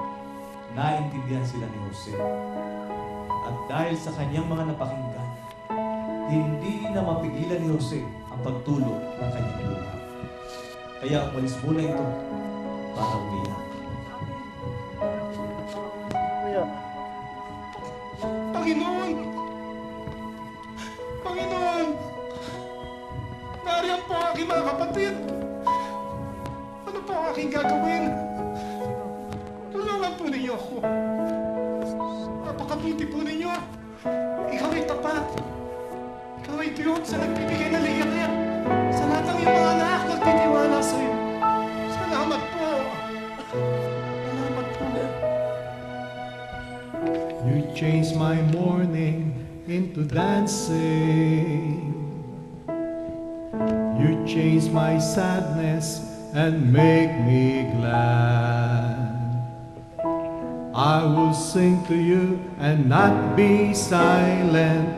naintindihan sila ni Jose. At dahil sa kanyang mga napakinggan, hindi na mapigilan ni Jose ang pagtulog ng kanyang luha. Kaya umalis muna ito para umiyak. Panginoon! Panginoon! Nariyan po ang aking mga kapatid. Ano po ang aking gagawin? Tulungan po ninyo ako. Napakabuti po ninyo. Ikaw ay tapat. Ikaw ay Diyos sa nagbibigay ng ligayan. Sa lahat ng iyong mga anak, nagtitiwala sa iyo. Salamat po. Salamat po. You changed my mourning into dancing. You changed my sadness and make me glad. I will sing to you and not be silent.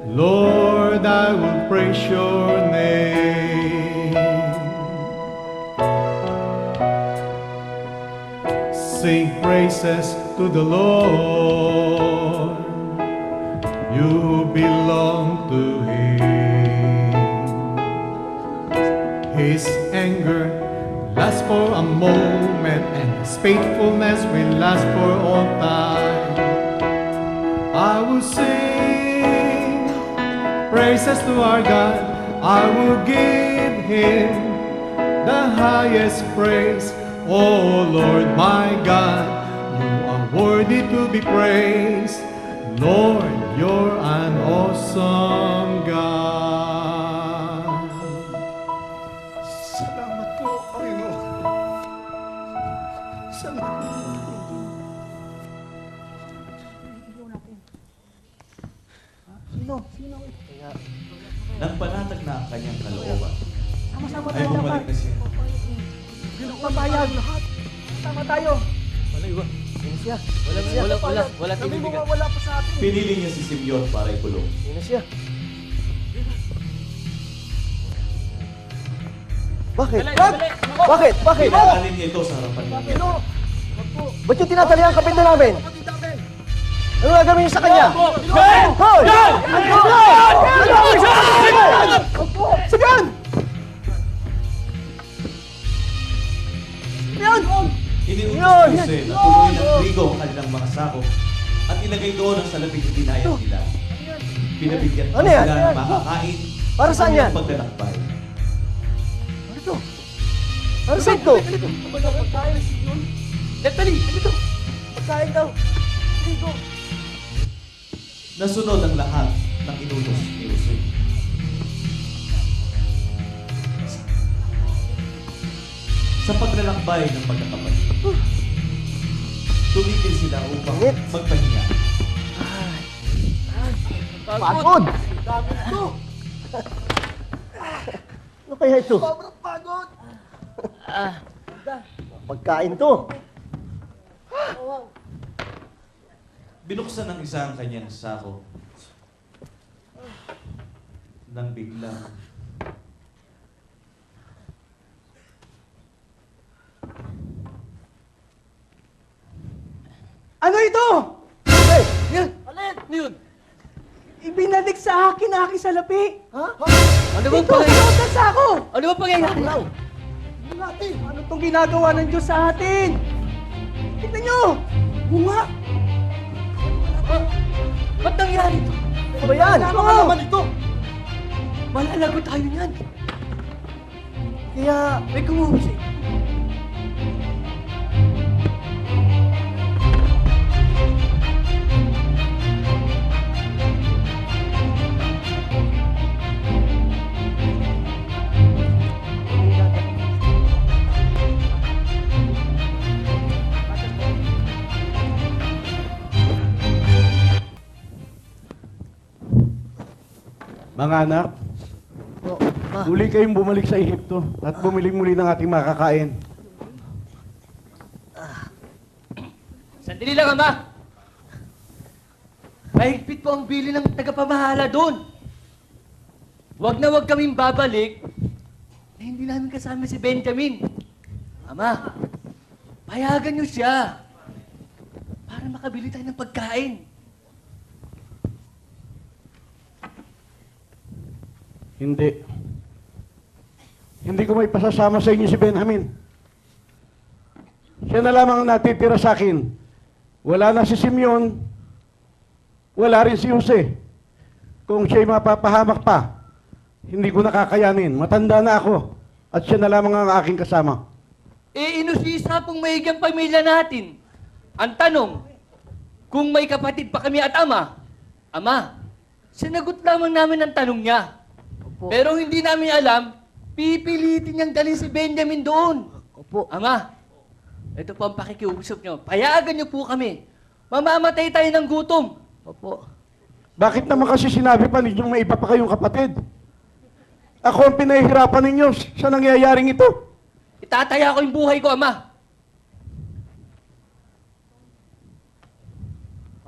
Lord, I will praise your name. Sing praises to the Lord. You belong to Him. His anger lasts for a moment, and His faithfulness will last for all time. I will sing praises to our God. I will give Him the highest praise. Oh Lord my God, you are worthy to be praised. Lord, you're an awesome God. Salamat po, Panginoon. Salamat po. Sino? Nagpanatag na ang kanyang kalooban. Sama-sama Ay tayo bumalik na siya. Mabayag lahat. Sama tayo. Wala iba. Sino siya? Wala Kami tinitigan. wala pa sa atin. Pinili niya si Simeon para ikulong. Sino siya? Bakit? Bakit? Bakit? Pinangalin niya ito sa harapan niya. Ba't yung tinatalihan ang kapitna namin? Ano gagawin niyo sa kanya? Hoy! Hoy! Sigan! Iniutos ni Jose na tuloy ng trigo ang kanilang mga sako at ilagay doon ang salaping itinayang nila. Pinabigyan Ano yan? sila ng makakain Para saan yan? paglalakbay. Ano sa ito? Pagkain si Yun. Natalie! Pagkain daw. Ligo. Nasunod ang lahat ng inutos ni Jose. Sa paglalakbay ng magkakapatid, tumigil sila upang magpahinga. Pagod! Dami ito. Ano kaya ito? Sobrang pagod. Pagkain to. Binuksan ng isa ang kanyang sako. Nang biglang Ano ito? Yan. Alin? Ano yun? Ibinalik sa akin ang aking salapi. Ha? Ano bang Ito, pangyayari? ito sa ako. Ano bang pangyayari? Hindi natin. Ano itong ginagawa ng Diyos sa atin? Tignan nyo! Bunga! Ba't nangyari ito? Ano ba yan? Ano ka naman ito? Malalagot tayo niyan. Kaya May kumuhusay. Mga anak, Muli kayong bumalik sa Ehipto at bumili muli ng ating makakain. Sandali lang, Ama. Mahigpit po ang bili ng tagapamahala doon. Huwag na huwag kaming babalik na hindi namin kasama si Benjamin. Ama, payagan niyo siya para makabili tayo ng pagkain. Hindi. Hindi ko may pasasama sa inyo si Benjamin. Siya na lamang ang natitira sa akin. Wala na si Simeon, wala rin si Jose. Kung siya'y mapapahamak pa, hindi ko nakakayanin. Matanda na ako at siya na lamang ang aking kasama. Inusisa pong mahigang pamilya natin. Ang tanong, kung may kapatid pa kami at ama, sinagot lamang namin ang tanong niya. Pero hindi namin alam, pipilitin niyang dalhin si Benjamin doon. Ama, ito po ang pakikiusap niyo. Payagan niyo po kami. Mamamatay tayo ng gutom. Bakit naman kasi sinabi pa ninyong may iba pa kayong kapatid? Ako ang pinahihirapan ninyo sa nangyayaring ito. Itataya ko yung buhay ko, Ama.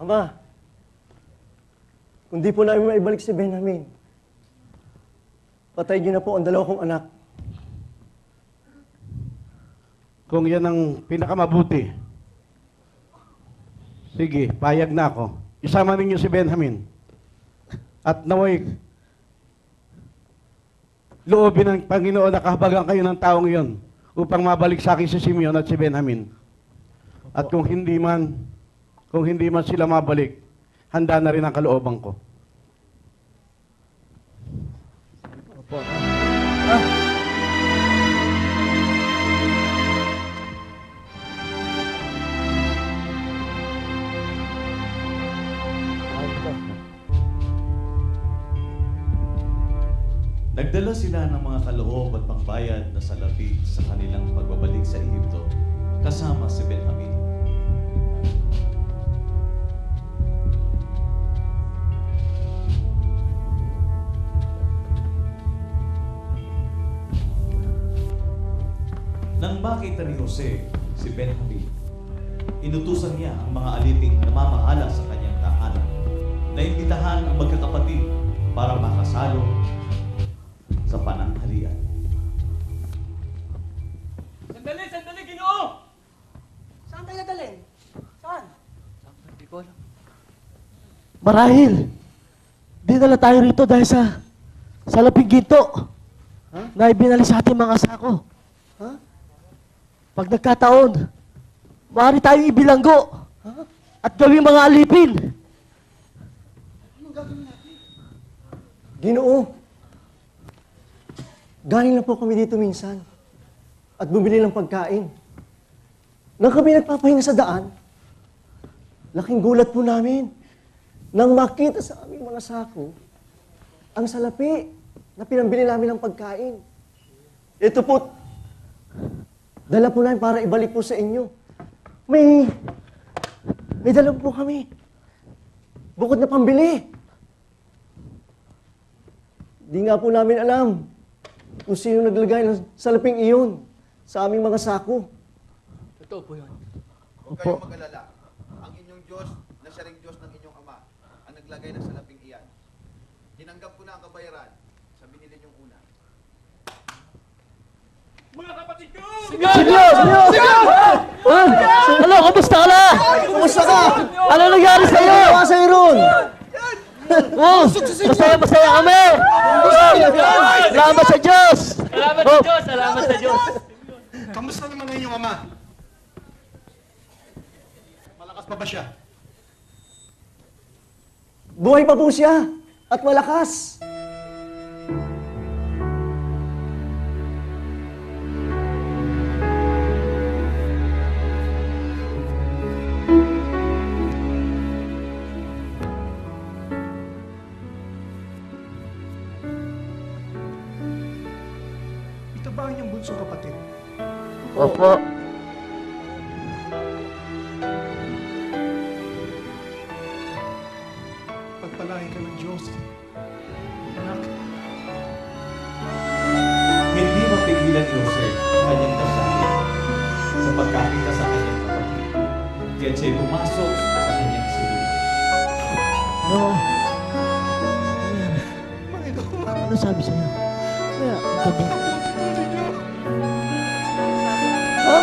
Ama, kung di po namin maibalik si Benjamin, patay niyo na po ang dalawa kong anak. Kung yan ang pinakamabuti, sige, payag na ako. Isama ninyo si Benjamin. At naway, loobin ng Panginoon na kahabagan kayo ng taong iyon upang mabalik sa akin si Simeon at si Benjamin. At kung hindi man sila mabalik, handa na rin ang kalooban ko. Opo. Nagdala sila ng mga kaloob at pangbayad na salapi sa kanilang pagbabalik sa Ehipto, kasama si Benjamin. Nang makita ni Jose si Benjamin, inutusan niya ang mga aliping namamahala sa kanyang tahanan na imbitahan ang magkakapatid para makasalo sa pananghalian. Sandali, Ginoo! Saan tayo dalhin? Saan? Hindi ko alam. Marahil, dinala tayo rito dahil sa laping ginto na ibinali sa ating mga sako. Pag nagkataon, maaari tayong ibilanggo at gawing mga alipin. Anong gagawin natin? Ginoo, galing na po kami dito minsan at bumili ng pagkain. Nang kami nagpapahinga sa daan, laking gulat po namin nang makita sa aming mga sako ang salapi na pinambili namin ng pagkain. Ito po, dala po namin para ibalik po sa inyo. May dala po kami. Bukod na pambili. Di nga po namin alam kung sino naglagay ng salaping iyon sa aming mga sako. Totoo po yun. Huwag kayong mag-alala. Ang inyong Diyos na siya ring Diyos ng inyong Ama ang naglagay ng salaping iyan. Tinanggap ko na ang kabayaran sa binili niyong una. Mga kapatid ko! Simeon! Ano, kamusta ka na? Kumusta ka? Ano nangyari sa'yo? Ano nawa sa'yo ron? Masaya kami! Salamat sa Diyos! Salamat sa Diyos! Kamusta naman ang inyong ama? Malakas pa ba siya? Buhay pa po siya at malakas. Ito ba ang inyong bunsong kapatid? Opo. Pagpalain ka ng Diyos. Anak. ni Jose ang kanyang damdamin sa pagkakita sa kanyang kapatid. Kaya siya'y pumasok sa kanyang silid. No. Ano sabi sa'yo? Kaya, ang gabi. Ha?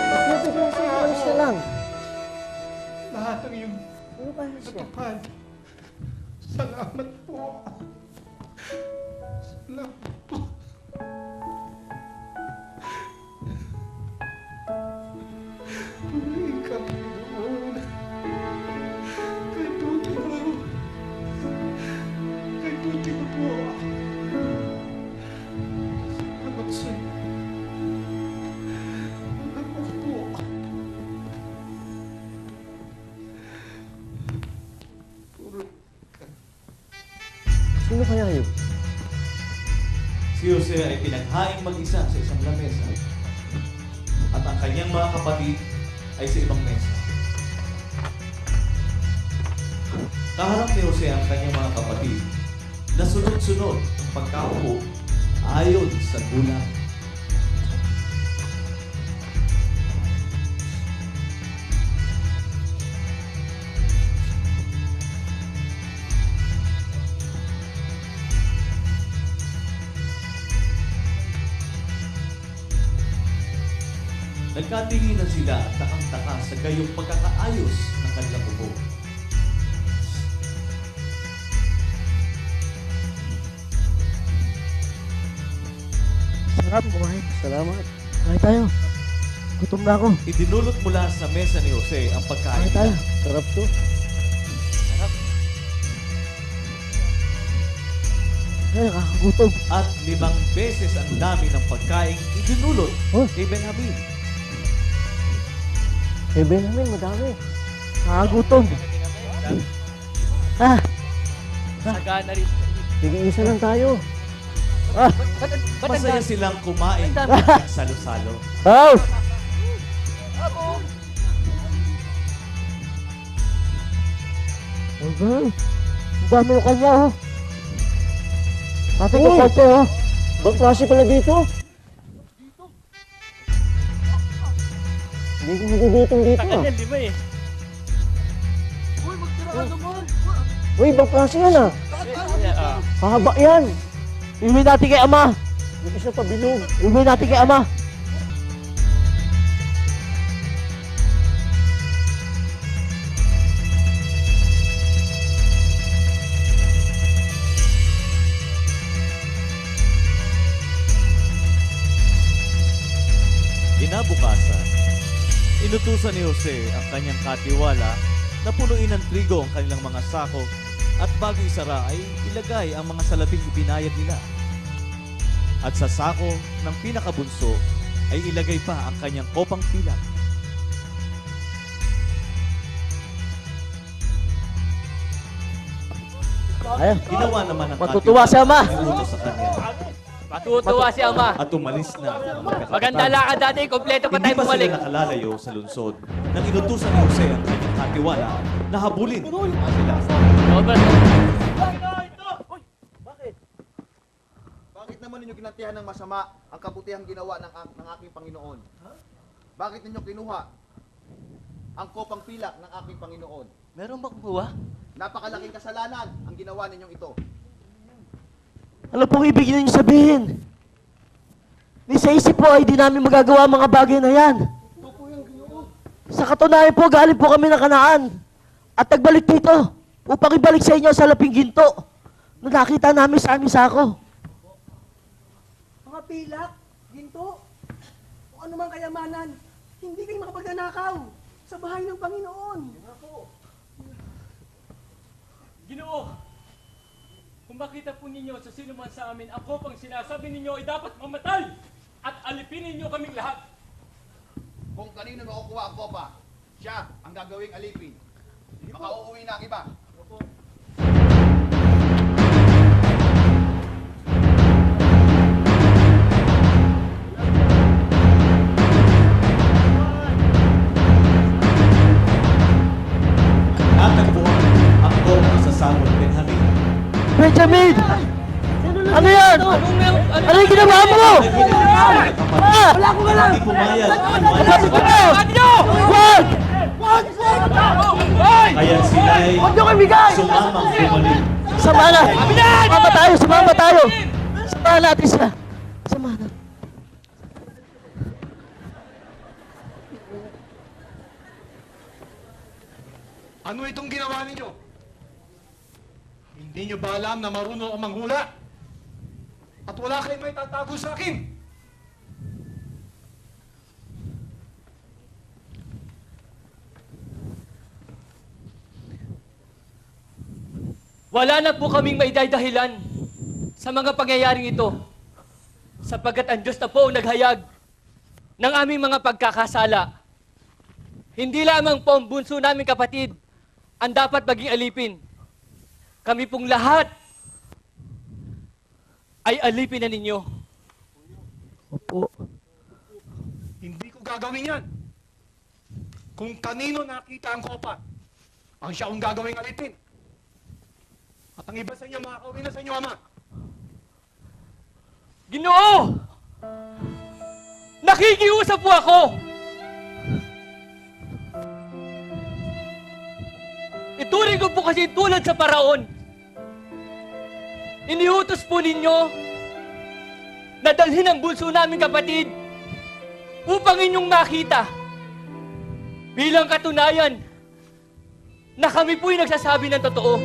Sabi ko sa'yo, alis na lang. Lahat ng iyong Ano ba siya? natupad. Salamat po. Salamat po. Purihin ka, Panginoon. Kay buti mo. Kay buti mo po. Salamat sa'yo. Salamat po. Sino kaya yun? Si Jose ay pinaghaing mag-isa sa isang lamesa at ang kanyang mga kapatid ay sa ibang mesa. Kaharap ni Jose ang kanyang mga kapatid na sunod-sunod ang pagkaupo ayon sa gulang. Nagkatinginan sila at takang-taka sa gayong pagkakaayos ng kanilang bubog. Sarap kumain. Salamat. Kain tayo. Gutom na ako. Idinulot mula sa mesa ni Jose ang pagkain. Kain tayo. Sarap to. Sarap. Ay, nakakagutom. At 5 beses ang dami ng pagkain idinulot kay Benjamin. Eh, Benjamin, madami. Nakakagutom. Ah, Sagana rin. tig-isa lang tayo. Ah, Masaya silang kumain Ang at dami. salo-salo. oh! Okay. Ang dami ng kanya, oh. Ating yung kotse, oh. Bang klase pala dito? Hindi ko magigitong dito, ah. Tagal yan, 5 eh. Uy, bang klase yan, ah. Hahaba yan. Iwi natin kay Ama. Yung isa pa bilog. Iwi natin kay Ama. Kinabukasan, inutusan ni Jose ang kanyang katiwala na punuin ng trigo ang kanilang mga sako at bago isara ay ilagay ang mga salabing ibinayad nila. At sa sako ng pinakabunso ay ilagay pa ang kanyang kopang pilak. Ay, Ginawa naman ang matutuwa si Ama. inutos sa kanya. Matutuwa si Ama. At umalis na. ang magkakapatid. Maganda lakad dati, kompleto pa tayo Hindi pa bumalik. sila nakalalayo sa lungsod nang inutusan ni Jose ang kanyang katiwala na habulin sila. Bakit naman ninyo ginantihan ng masama ang kabutihang ginawa ng aking Panginoon? Bakit ninyo kinuha ang kopang pilak ng aking Panginoon? Meron ba kumuha? Napakalaking kasalanan ang ginawa ninyong ito. Ano pong ibig niyo sabihin? Ni sa isip po ay di namin magagawa ang mga bagay na yan. Sa katunayan po, galing po kami ng Kanaan. At nagbalik dito upang ibalik sa inyo sa laping ginto na nakita namin sa aming sako. Mga pilak, ginto, o ano mang kayamanan, hindi kayo makapagnanakaw sa bahay ng Panginoon. Ginoo, kung makita po ninyo sa sino man sa amin, ang kopang sinasabi ninyo ay dapat mamatay at alipin ninyo kaming lahat. Kung kanino makukuha ang kopa, siya ang gagawing alipin. Baka uuwi na ang iba. At nagbuhat ang kopa sa sako ni Benjamin. Benjamin! Sino Ano yan? Ano yung ginawa mo? Wala akong alam! Hindi pumayag. Kapatid ko! Wag! Kaya sila ay sumamang bumalik. Sama na! Sumama tayo! Samahan natin siya. Samahan natin. Ano itong ginawa ninyo? Hindi nyo ba alam na marunong ang manghula? At wala kayong may tatago sa akin? Wala na po kaming maidadahilan sa mga pangyayaring ito, sapagkat ang Diyos na po ang naghayag ng aming mga pagkakasala. Hindi lamang po ang bunso naming kapatid ang dapat maging alipin. Kami pong lahat ay alipin na ninyo. Opo. Hindi ko gagawin yan. Kung kanino nakita ang kopa, ang siya ang gagawing alipin. At ang iba sa inyo, makakauwi na sa inyo, Ama. Ginoo! Nakikiusap po ako! Ituring ko po kasi tulad sa paraon. Iniutos po ninyo na dalhin ang bunso naming kapatid upang inyong makita bilang katunayan na kami po'y nagsasabi ng totoo.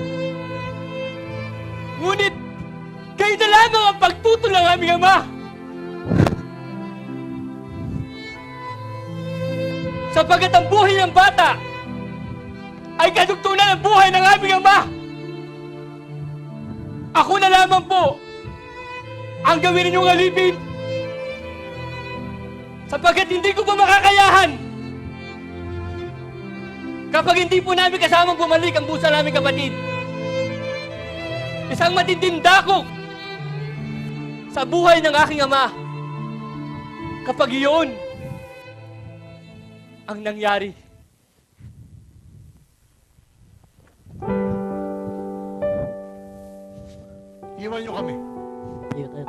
Ngunit, kayo na lamang ang pagtutol ng aming Ama. Sapagkat ang buhay ng bata ay kadugtungan ng buhay ng aming Ama. Ako na lamang po ang gawin ninyong alipin. Sapagkat hindi ko pa makakayahan kapag hindi po namin kasamang bumalik ang busa naming kapatid. Isang matinding dakok sa buhay ng aking ama kapag iyon ang nangyari. Iwan niyo kami. Tayo.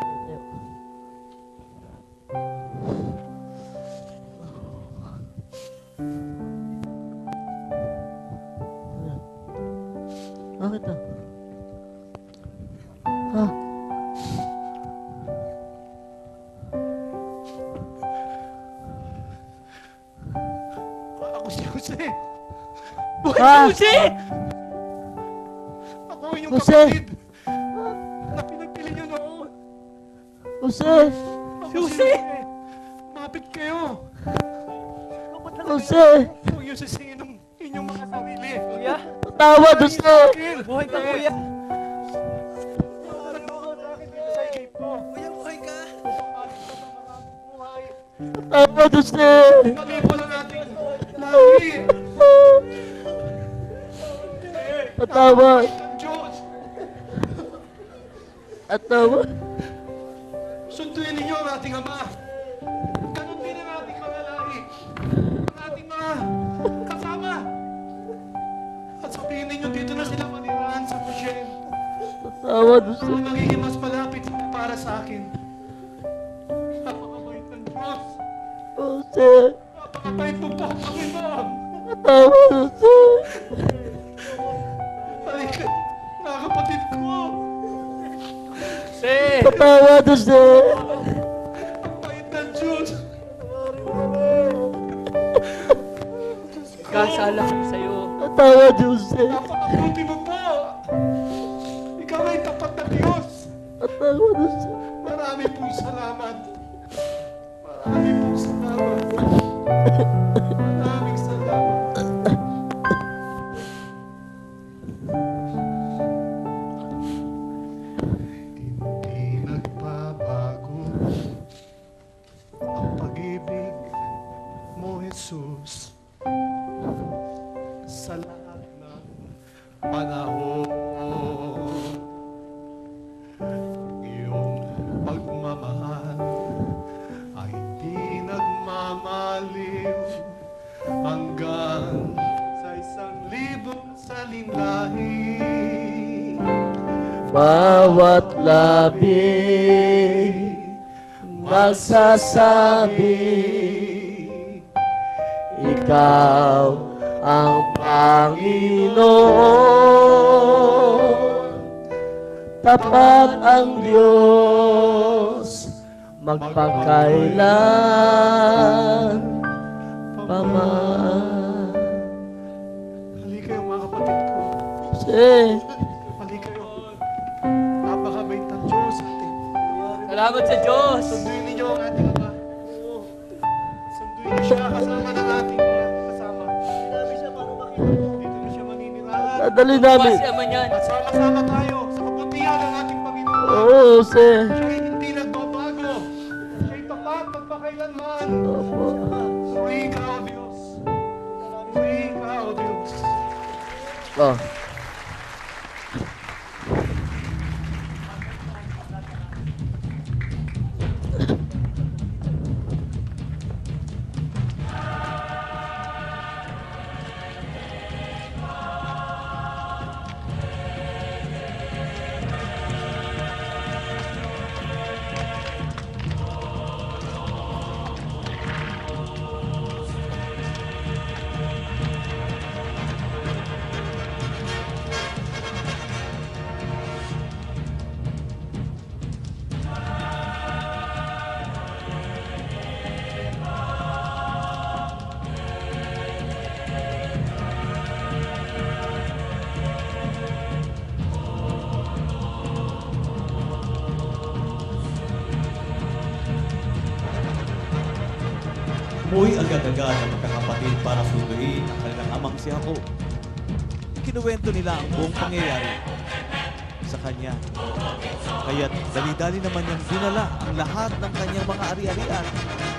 Bakit ah? Ha? Ako si Jose. Ha? Jose! Ako yung Jose! kapatid na pinagpili niyo noon. Jose! Ako si Jose! Mapit kayo. Jose! Huwag niyo sisihin ng inyong mga sarili. Kuya? Tawa, Jose! Buhay ka, kuya. Kuya, buhay ka. Tawa, Jose! Pag-ipo lang natin. Lagi. Patawad! Diyos. Patawad! Sunduin ninyo ang ating Ama. Ganun din ang ating mga lahi. Ang ating mga kasama. At sabihin ninyo, dito na sila manirahan sa Goshen. Patawad, Jose! Ang magiging mas malapit para sa akin. Napakabait ng Diyos. Jose! Napakabait mo po, Panginoon. Patawad, Jose! Halika, mga kapatid ko. Patawad, Jose! Ang bait ng Diyos. Kasala kami sa'yo. Patawad, Jose! Napakabuti mo po. Ikaw ay tapat na Diyos. Patawad, Jose! Marami pong salamat. Marami pong salamat. Maraming salamat. Hindi nagbabago ang pag-ibig mo, Jesus, sa lahat ng panahon. Iyong pagmamahal ay di nagmamaliw bawat labi magsasabi, ikaw ang Panginoon. Tapat ang Diyos magpakailan paman. Halika kayo mga kapatid ko. Halika kayo. Napakabait ng Diyos atin. Salamat sa Diyos. Sunduin ninyo ang ating Ama. Sunduin niyo siya kasama ng ating kasama. Dito na siya maninirahan. Dadali namin. At sama-sama tayo sa kabutihan ng ating Panginoon. Oo, Jose. Siya'y hindi nagbabago. Siya'y tapat magpakailanman. Suriin ka, O Diyos. Suriin ka, O Diyos. Oh. Umuwi agad-agad ang magkakapatid para sunduin ang kanilang amang si Jacob. Kinuwento nila ang buong pangyayari sa kanya. Kaya't dali-dali naman niyang dinala ang lahat ng kanyang mga ari-arian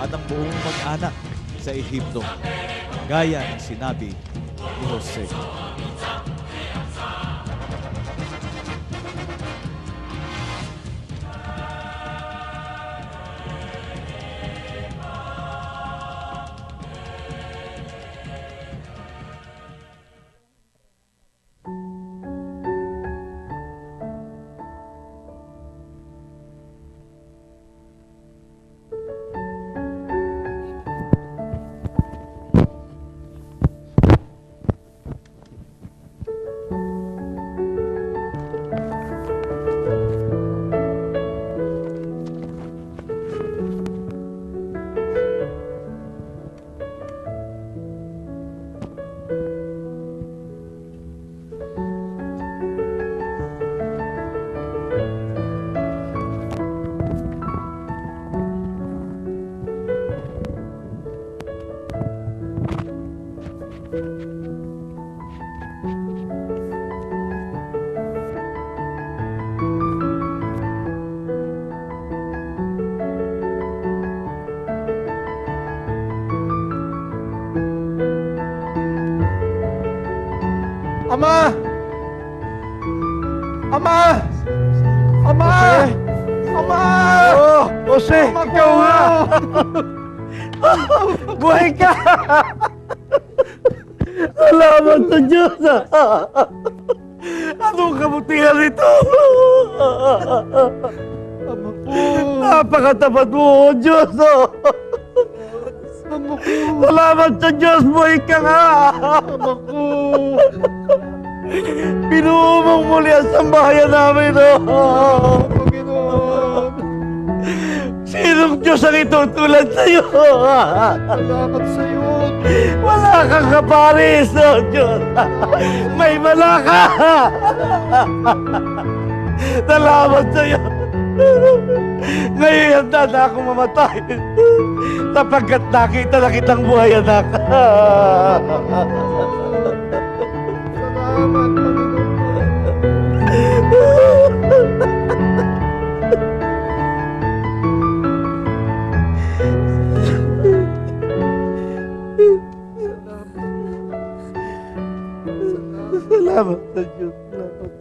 at ang buong mag-anak sa Ehipto, gaya ng sinabi ni Jose. Ama! Ama! Ama! Ama! Oh, Jose, ikaw nga! Buhay ka! Salamat sa Diyos! Anong kabutihan ito? Napakatapat mo, Diyos! Salamat sa Diyos! Buhay ka nga! Pinuho mong muli ang sambahayan namin, Panginoon! Sinong Diyos ang itutulad sa'yo? Salamat sa'yo! Wala kang kaparis, Diyos! May malaka! Salamat sa'yo! Ngayon handa na akong mamatay sapagkat nakita na kitang buhay, anak. Salamat, Salamat sa Diyos. Salamat sa Diyos.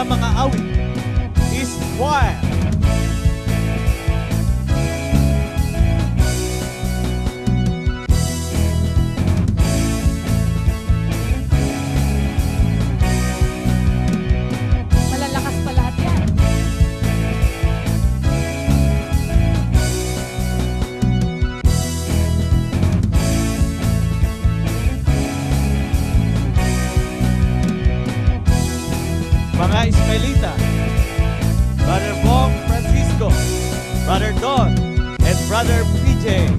mga awit, East Choir. Malalakas pa lahat yan. Mga Ismailita, Brother Bong Francisco, Brother Don, and Brother PJ.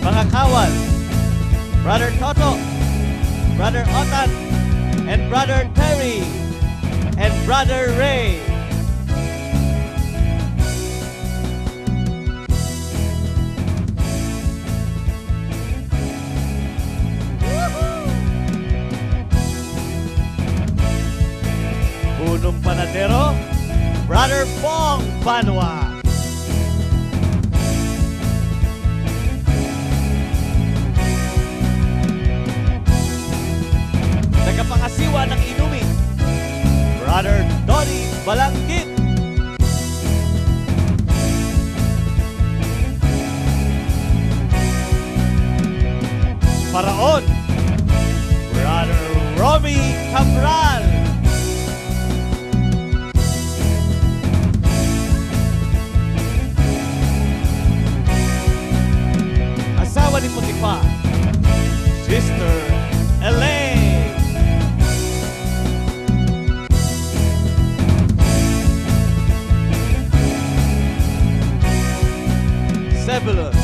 Mga kawal, Brother Toto, Brother Otan, and Brother Terry, and Brother Ray. Punong panadero, Brother Pong Panwa. Tagapangasiwa ng inumin, Brother Donnie Balangkit. Paraon, Brother Romy Cabral. Asawa ni Potiphar, Sister Elaine. Zebulon,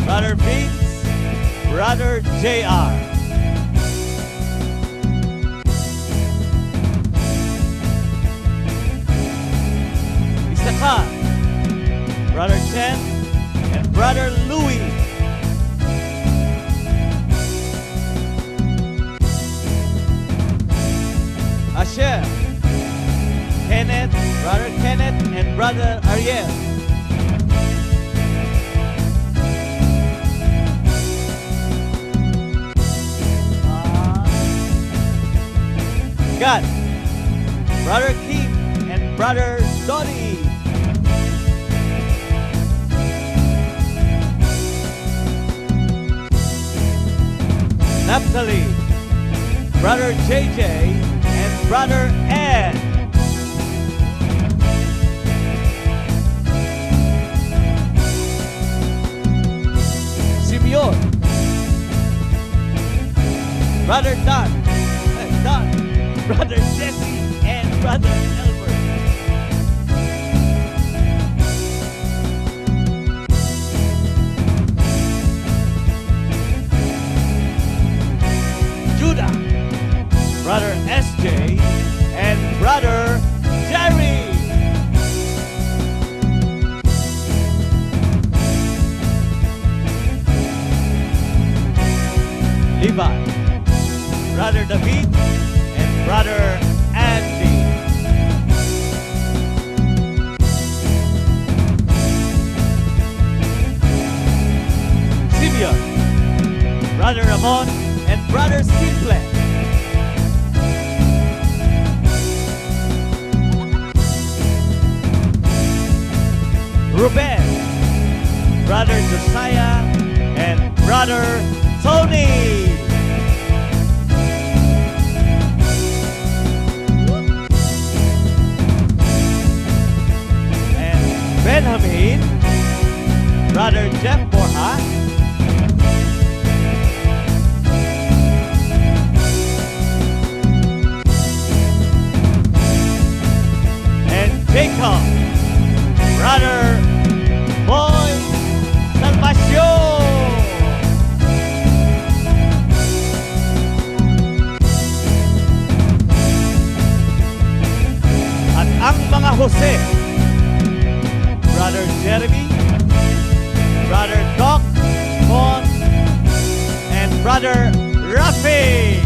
Brother Vince, Brother JR. Issachar, Brother Chen, and Brother Louis. Asher, Kenneth, Brother Kenneth, and Brother Ariel. God, Brother Kim, and Brother Donnie. Naphtali, Brother JJ, and Brother Ed. Simeon, Brother Don, Brother Jesse, and Brother Albert. Judah, Brother SJ, and Brother Jerry. Levi, Brother David, and Brother Andy. Simeon, Brother Ramon, and Brother Simple. Ruben, Brother Josiah, and Brother Tony. And Benjamin, Brother Jeff Borja, and Jacob, Brother Boy Salvacion. At ang mga Jose, Brother Jeremy, Brother Doc, Mon, and Brother Rafi.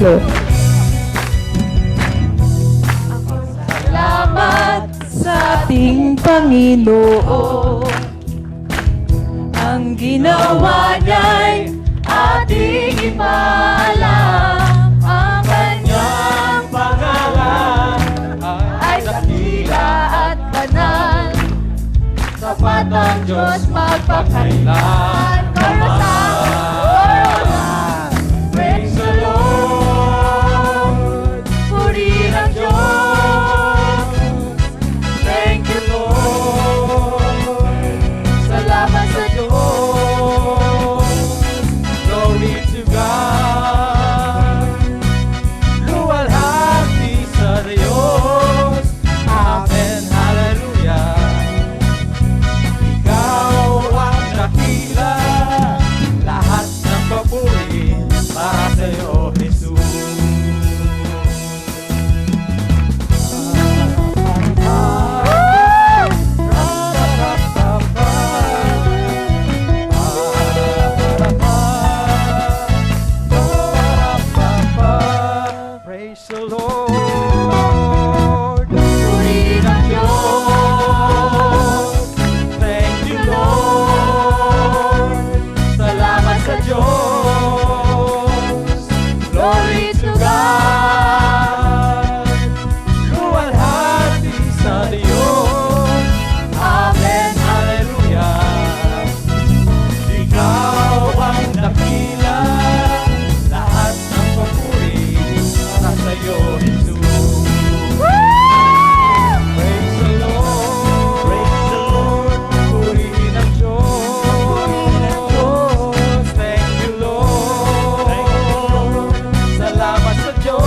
Lord. Salamat sa ating Panginoon. Ang ginawa niya'y ating ipaalam. Ang kanyang pangalan ay dakila at banal. Sapat ang Diyos magpakailan. Praise the Lord. Purihin ang Diyos. Thank you, Lord. Salamat sa Diyos. Glory to God. Luwalhati sa Diyos. Amen. Hallelujah. Ikaw ang dakila. Lahat ng papuri para sa iyo, Jesus. Praise the Lord. Purihin ang Diyos. Thank you, Lord. Salamat sa Diyos. Glory to God. Luwalhati sa Diyos. Amen. Hallelujah. Ikaw ang dakila. Lahat ng papuri para sa iyo, Jesus. Praise the Lord. Praise the Lord. Purihin ang Diyos. Thank you, Lord. Salamat sa Diyos.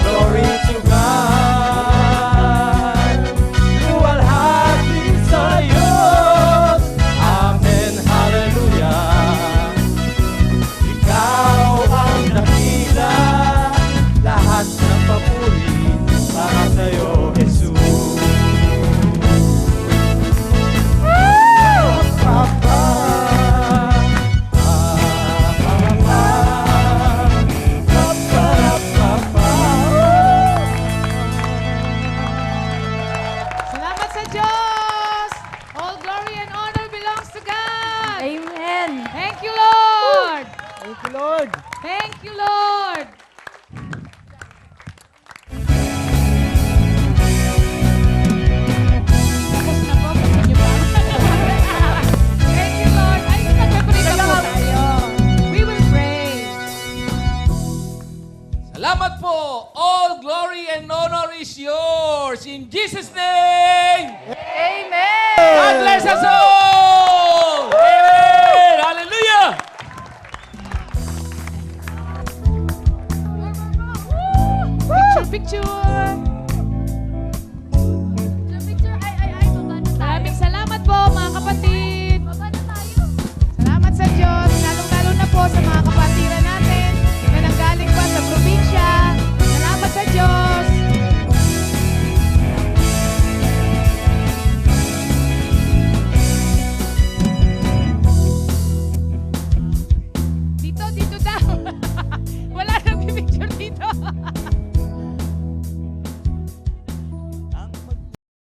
Glory to God. Luwalhati sa Diyos. Amen. Hallelujah. Ikaw ang dakila. Lahat ng papuri para sa iyo, Jesus. Salamat sa Diyos! All glory and honor belongs to God! Amen! Thank you, Lord! Thank you, Lord. Thank you, Lord! Tapos na po, gusto niyo ba? Thank you, Lord! Ay, nagpaparita po tayo. We will pray. Salamat po. All glory and honor is yours. In Jesus' name. Amen! God bless us all. Amen. Hallelujah. Picture, picture! Maraming salamat po, mga kapatid. Salamat sa Diyos. Lalong-lalo na po sa mga kapatid.